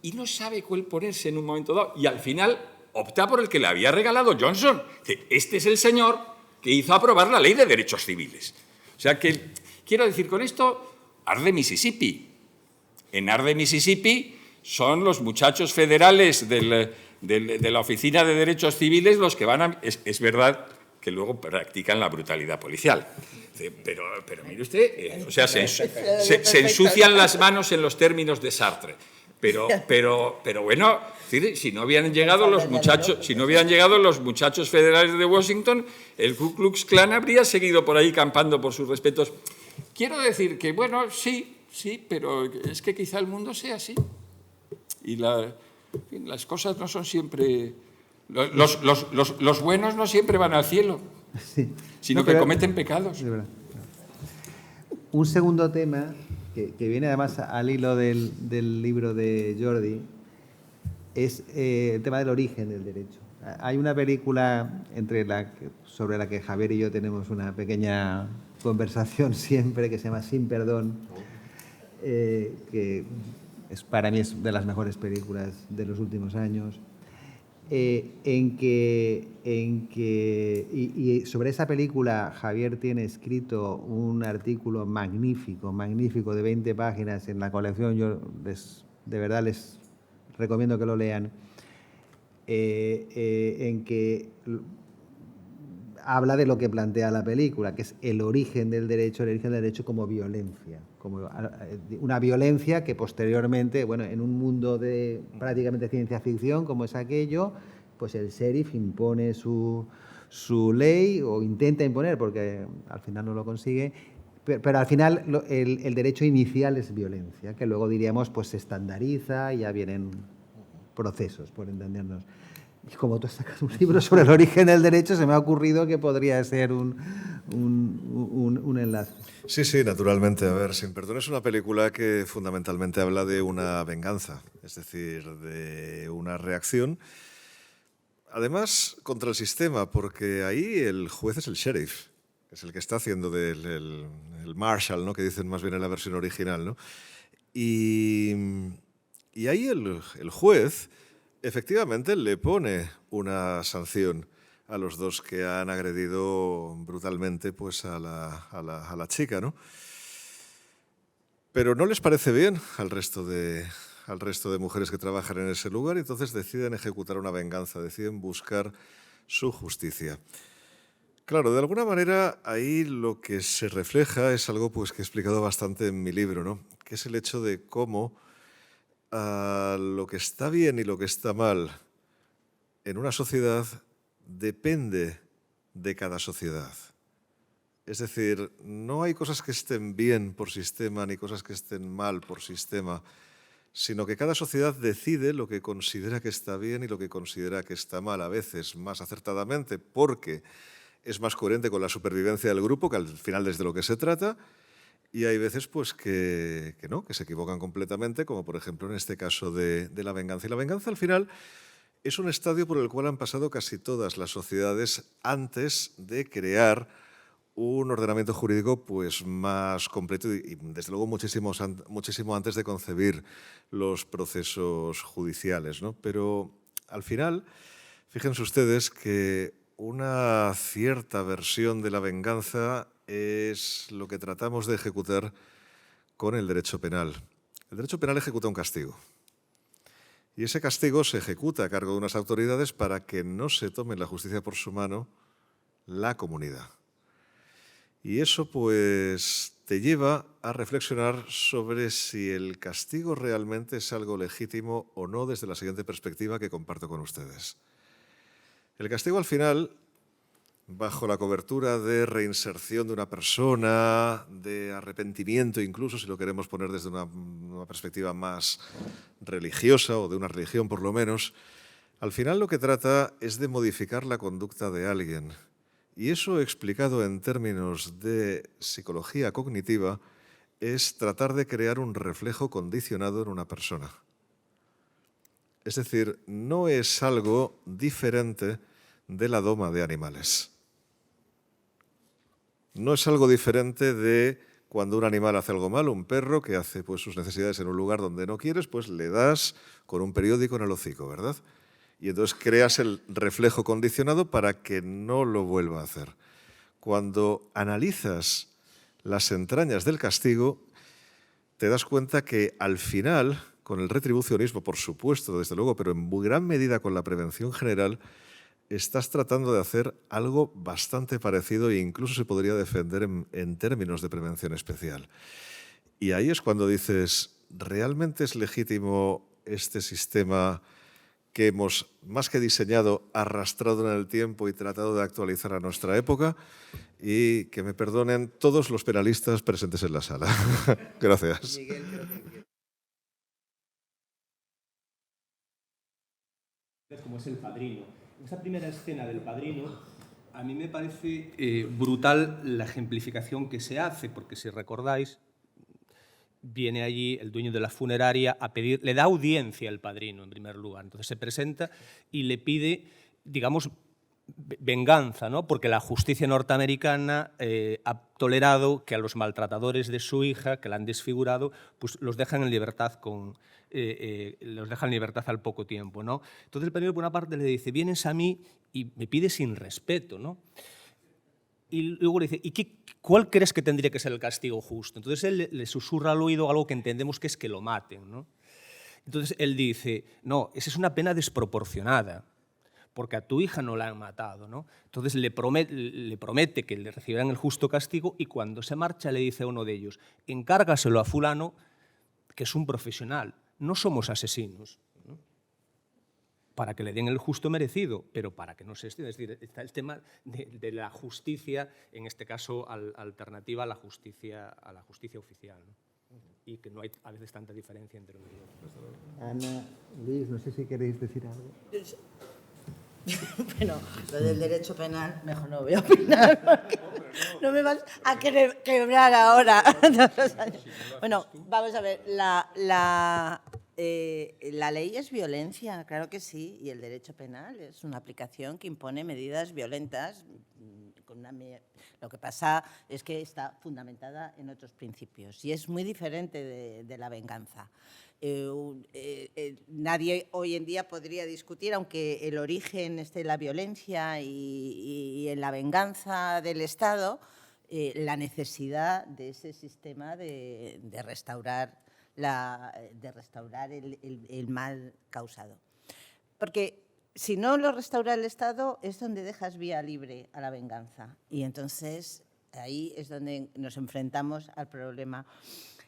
Y no sabe cuál ponerse en un momento dado. Y al final opta por el que le había regalado Johnson. Este es el señor que hizo aprobar la Ley de Derechos Civiles. O sea que, quiero decir con esto, arde Mississippi. En arde Mississippi son los muchachos federales de la Oficina de Derechos Civiles los que van a... Es verdad que luego practican la brutalidad policial. Pero mire usted, o sea, se ensucian las manos en los términos de Sartre. Pero bueno, si no hubieran llegado los muchachos federales de Washington, el Ku Klux Klan habría seguido por ahí campando por sus respetos. Quiero decir que, bueno, sí, pero es que quizá el mundo sea así. Y las cosas no son siempre... Los buenos no siempre van al cielo, sino que cometen pecados. Un segundo tema, que viene además al hilo del libro de Jordi, es el tema del origen del derecho. Hay una película sobre la que Javier y yo tenemos una pequeña conversación siempre, que se llama Sin Perdón, que para mí es de las mejores películas de los últimos años. Y sobre esa película Javier tiene escrito un artículo magnífico de 20 páginas en la colección. Yo de verdad les recomiendo que lo lean, en que habla de lo que plantea la película, que es el origen del derecho como violencia, como una violencia que posteriormente, bueno, en un mundo de prácticamente ciencia ficción como es aquello, pues el sheriff impone su ley, o intenta imponer, porque al final no lo consigue, pero al final el derecho inicial es violencia, que luego diríamos pues se estandariza y ya vienen procesos, por entendernos. Y como tú has sacado un libro sobre el origen del derecho, se me ha ocurrido que podría ser un enlace. Sí, naturalmente. A ver, Sin Perdón es una película que fundamentalmente habla de una venganza, es decir, de una reacción, además contra el sistema, porque ahí el juez es el sheriff, es el que está haciendo el marshal, ¿no?, que dicen más bien en la versión original, ¿no? Y ahí el juez efectivamente le pone una sanción a los dos que han agredido brutalmente pues, a la chica, ¿no? Pero no les parece bien al resto de mujeres que trabajan en ese lugar, y entonces deciden ejecutar una venganza, deciden buscar su justicia. Claro, de alguna manera ahí lo que se refleja es algo pues, que he explicado bastante en mi libro, ¿no?, que es el hecho de cómo lo que está bien y lo que está mal en una sociedad depende de cada sociedad. Es decir, no hay cosas que estén bien por sistema ni cosas que estén mal por sistema, sino que cada sociedad decide lo que considera que está bien y lo que considera que está mal, a veces más acertadamente porque es más coherente con la supervivencia del grupo, que al final es de lo que se trata. Y hay veces pues, que no, que se equivocan completamente, como por ejemplo en este caso de la venganza. Y la venganza al final es un estadio por el cual han pasado casi todas las sociedades antes de crear un ordenamiento jurídico pues, más completo y desde luego muchísimo antes de concebir los procesos judiciales, ¿no? Pero al final, fíjense ustedes que una cierta versión de la venganza es lo que tratamos de ejecutar con el derecho penal. El derecho penal ejecuta un castigo. Y ese castigo se ejecuta a cargo de unas autoridades para que no se tome la justicia por su mano la comunidad. Y eso pues te lleva a reflexionar sobre si el castigo realmente es algo legítimo o no desde la siguiente perspectiva que comparto con ustedes. El castigo al final bajo la cobertura de reinserción de una persona, de arrepentimiento incluso, si lo queremos poner desde una perspectiva más religiosa o de una religión por lo menos, al final lo que trata es de modificar la conducta de alguien. Y eso, explicado en términos de psicología cognitiva, es tratar de crear un reflejo condicionado en una persona. Es decir, no es algo diferente de la doma de animales. No es algo diferente de cuando un animal hace algo malo, un perro que hace pues, sus necesidades en un lugar donde no quieres, pues le das con un periódico en el hocico, ¿verdad? Y entonces creas el reflejo condicionado para que no lo vuelva a hacer. Cuando analizas las entrañas del castigo, te das cuenta que al final, con el retribucionismo, por supuesto, desde luego, pero en gran medida con la prevención general, estás tratando de hacer algo bastante parecido e incluso se podría defender en términos de prevención especial. Y ahí es cuando dices, ¿realmente es legítimo este sistema que hemos, más que diseñado, arrastrado en el tiempo y tratado de actualizar a nuestra época? Y que me perdonen todos los penalistas presentes en la sala. Gracias. Como es El Padrino. Esa primera escena del Padrino, a mí me parece brutal la ejemplificación que se hace, porque si recordáis, viene allí el dueño de la funeraria a pedir, le da audiencia al padrino en primer lugar, entonces se presenta y le pide, digamos, venganza, ¿no? Porque la justicia norteamericana ha tolerado que a los maltratadores de su hija, que la han desfigurado, pues los dejan en libertad los dejan en libertad al poco tiempo, ¿no? Entonces el padrino por una parte le dice, vienes a mí y me pides sin respeto, ¿no? Y luego le dice, ¿y cuál crees que tendría que ser el castigo justo? Entonces él le susurra al oído algo que entendemos que es que lo maten, ¿no? Entonces él dice, no, esa es una pena desproporcionada, porque a tu hija no la han matado, ¿no? Entonces le promete que le recibirán el justo castigo y cuando se marcha le dice a uno de ellos, encárgaselo a fulano, que es un profesional, no somos asesinos, ¿no? Para que le den el justo merecido, pero para que no se estire. Es decir, está el tema de la justicia, en este caso alternativa a la justicia oficial, ¿no? Y que no hay a veces tanta diferencia entre los dos. Ana, Luis, no sé si queréis decir algo. Bueno, lo del derecho penal, mejor no voy a opinar, porque no me vas a quebrar ahora. Bueno, vamos a ver, la ley es violencia, claro que sí, y el derecho penal es una aplicación que impone medidas violentas. Lo que pasa es que está fundamentada en otros principios y es muy diferente de la venganza. Nadie hoy en día podría discutir, aunque el origen esté en la violencia y en la venganza del Estado, la necesidad de ese sistema de restaurar el mal causado. Porque si no lo restaura el Estado, es donde dejas vía libre a la venganza. Y entonces ahí es donde nos enfrentamos al problema.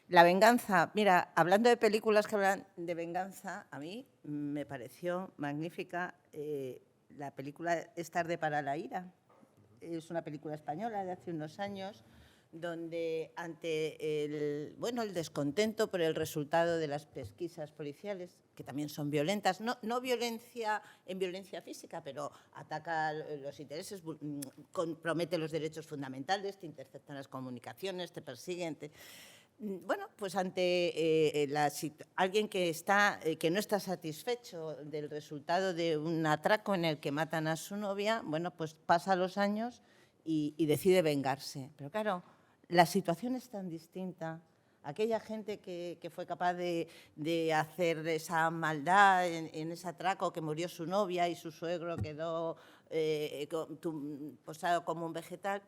La venganza, mira, hablando de películas que hablan de venganza, a mí me pareció magnífica la película Es tarde para la ira. Es una película española de hace unos años, donde ante el descontento por el resultado de las pesquisas policiales, que también son violentas, no violencia en violencia física, pero ataca los intereses, compromete los derechos fundamentales, te interceptan las comunicaciones, te persiguen. Bueno, pues ante alguien que no está satisfecho del resultado de un atraco en el que matan a su novia, bueno, pues pasa los años y decide vengarse. Pero claro, la situación es tan distinta. Aquella gente que fue capaz de hacer esa maldad en ese atraco, que murió su novia y su suegro quedó posado como un vegetal.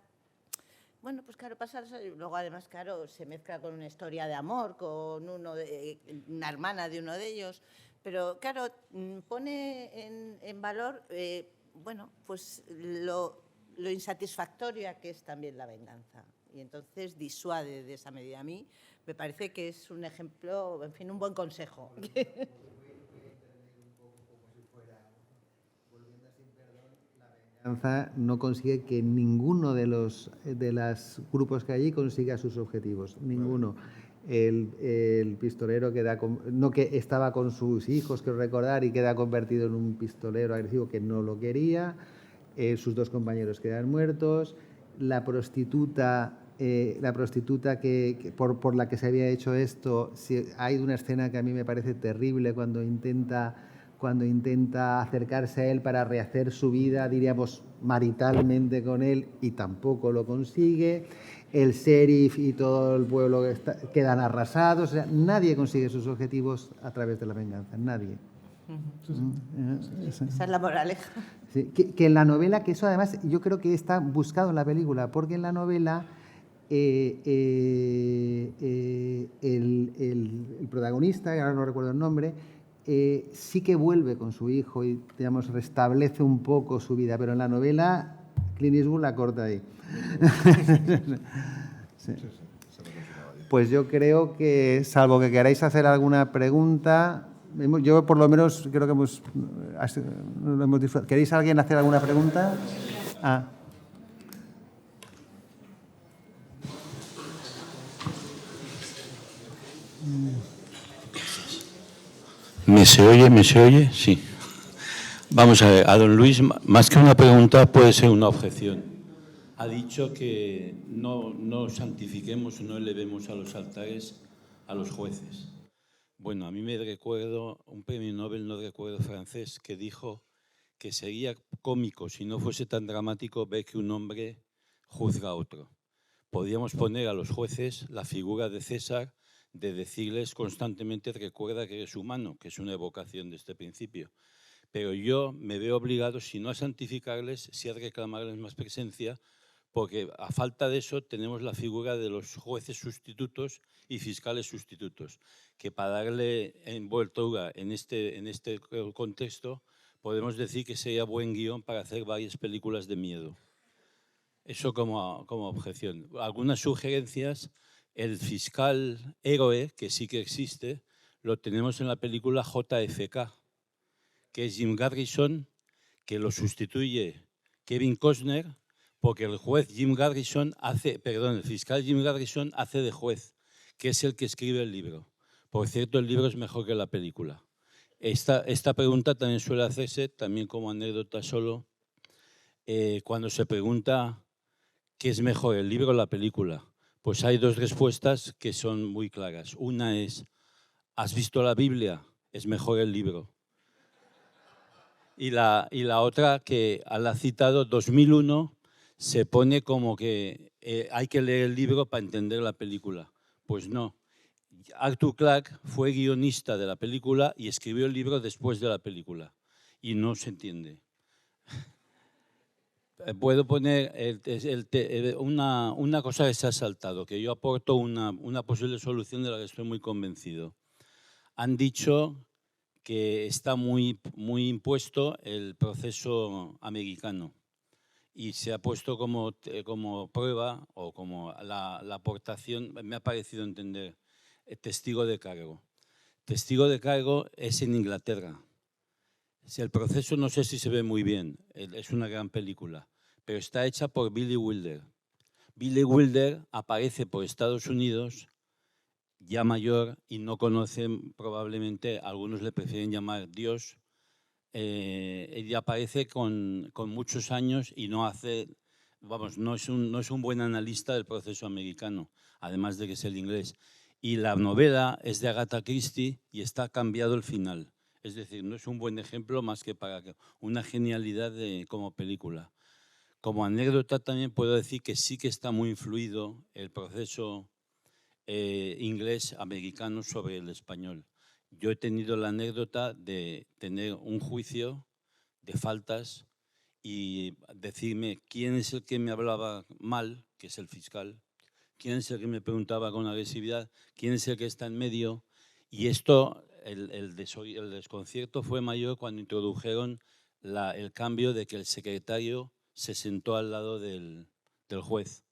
Bueno, pues claro, pasa, luego además, claro, se mezcla con una historia de amor, con una hermana de uno de ellos, pero claro, pone en valor, pues lo insatisfactoria que es también la venganza. Y entonces disuade de esa medida. A mí me parece que es un ejemplo, en fin, un buen consejo. venganza no consigue que ninguno de los grupos que hay allí consiga sus objetivos, ninguno. El pistolero que estaba con sus hijos, quiero recordar, y queda convertido en un pistolero agresivo que no lo quería. Sus 2 compañeros quedan muertos. La prostituta por la que se había hecho esto, hay una escena que a mí me parece terrible cuando intenta acercarse a él para rehacer su vida, diríamos, maritalmente con él, y tampoco lo consigue. El sheriff y todo el pueblo quedan arrasados. O sea, nadie consigue sus objetivos a través de la venganza, nadie. Esa es la moraleja. Sí, que en la novela, que eso además yo creo que está buscado en la película, porque en la novela el protagonista, ahora no recuerdo el nombre, sí que vuelve con su hijo y, digamos, restablece un poco su vida, pero en la novela Clint Eastwood la corta ahí. Sí. Pues yo creo que, salvo que queráis hacer alguna pregunta, yo por lo menos creo que hemos disfrutado. ¿Queréis alguien hacer alguna pregunta? ¿Me se oye? Sí. Vamos a ver, a don Luis, más que una pregunta, puede ser una objeción. Ha dicho que no santifiquemos o no elevemos a los altares a los jueces. Bueno, a mí me recuerdo un premio Nobel, no recuerdo francés, que dijo que sería cómico, si no fuese tan dramático, ver que un hombre juzga a otro. Podríamos poner a los jueces la figura de César, de decirles constantemente recuerda que eres humano, que es una evocación de este principio. Pero yo me veo obligado, si no a santificarles, sí a reclamarles más presencia, porque a falta de eso tenemos la figura de los jueces sustitutos y fiscales sustitutos, que para darle envoltura en este contexto podemos decir que sería buen guión para hacer varias películas de miedo. Eso como objeción. Algunas sugerencias. El fiscal héroe, que sí que existe, lo tenemos en la película JFK, que es Jim Garrison, que lo sustituye Kevin Costner, porque el fiscal Jim Garrison hace de juez, que es el que escribe el libro. Por cierto, el libro es mejor que la película. Esta pregunta también suele hacerse, también como anécdota solo, cuando se pregunta qué es mejor, el libro o la película. Pues hay 2 respuestas que son muy claras. Una es, ¿has visto la Biblia? Es mejor el libro. Y la otra, que la ha citado, 2001, se pone como que hay que leer el libro para entender la película. Pues no. Arthur Clarke fue guionista de la película y escribió el libro después de la película. Y no se entiende. Puedo poner una cosa que se ha saltado, que yo aporto una posible solución de la que estoy muy convencido. Han dicho que está muy impuesto el proceso americano y se ha puesto como prueba o como la aportación, me ha parecido entender, testigo de cargo. Testigo de cargo es en Inglaterra. Si el proceso no sé si se ve muy bien, es una gran película, pero está hecha por Billy Wilder. Billy Wilder aparece por Estados Unidos ya mayor y no conocen probablemente, algunos le prefieren llamar Dios. Ella aparece con muchos años y no es un buen analista del proceso americano, además de que es el inglés. Y la novela es de Agatha Christie y está cambiado el final. Es decir, no es un buen ejemplo más que para una genialidad como película. Como anécdota también puedo decir que sí que está muy influido el proceso inglés-americano sobre el español. Yo he tenido la anécdota de tener un juicio de faltas y decirme quién es el que me hablaba mal, que es el fiscal, quién es el que me preguntaba con agresividad, quién es el que está en medio. Y esto, el desconcierto fue mayor cuando introdujeron el cambio de que el secretario se sentó al lado del juez,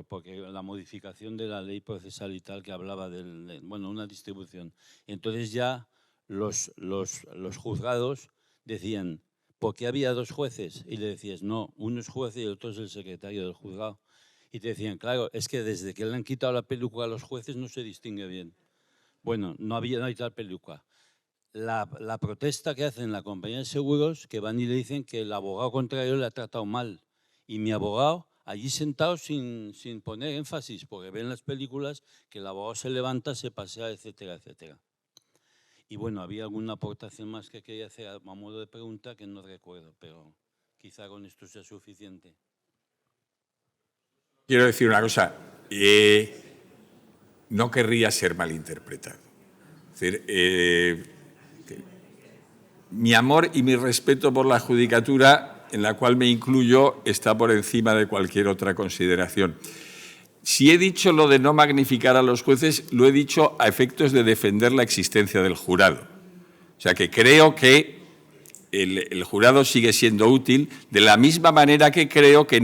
porque la modificación de la ley procesal y tal que hablaba de una distribución. Entonces ya los juzgados decían, ¿por qué había 2 jueces? Y le decías, no, uno es juez y el otro es el secretario del juzgado. Y te decían, claro, es que desde que le han quitado la peluca a los jueces no se distingue bien. Bueno, no hay tal peluca. La protesta que hacen la compañía de seguros, que van y le dicen que el abogado contrario le ha tratado mal. Y mi abogado, allí sentado sin poner énfasis, porque ven las películas que el abogado se levanta, se pasea, etcétera, etcétera. Y bueno, había alguna aportación más que quería hacer a modo de pregunta que no recuerdo, pero quizá con esto sea suficiente. Quiero decir una cosa, no querría ser malinterpretado. Es decir, mi amor y mi respeto por la judicatura, en la cual me incluyo, está por encima de cualquier otra consideración. Si he dicho lo de no magnificar a los jueces, lo he dicho a efectos de defender la existencia del jurado. O sea, que creo que el jurado sigue siendo útil, de la misma manera que creo que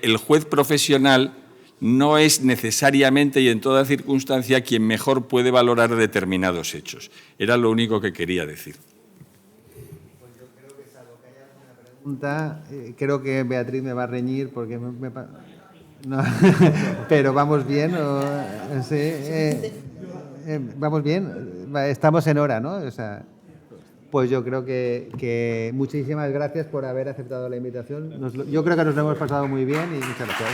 el juez profesional no es necesariamente y en toda circunstancia quien mejor puede valorar determinados hechos. Era lo único que quería decir. Pues yo creo que salvo que haya alguna pregunta, creo que Beatriz me va a reñir porque no, pero vamos bien, vamos bien, estamos en hora, ¿no? O sea, pues yo creo que muchísimas gracias por haber aceptado la invitación. Yo creo que nos lo hemos pasado muy bien y muchas gracias.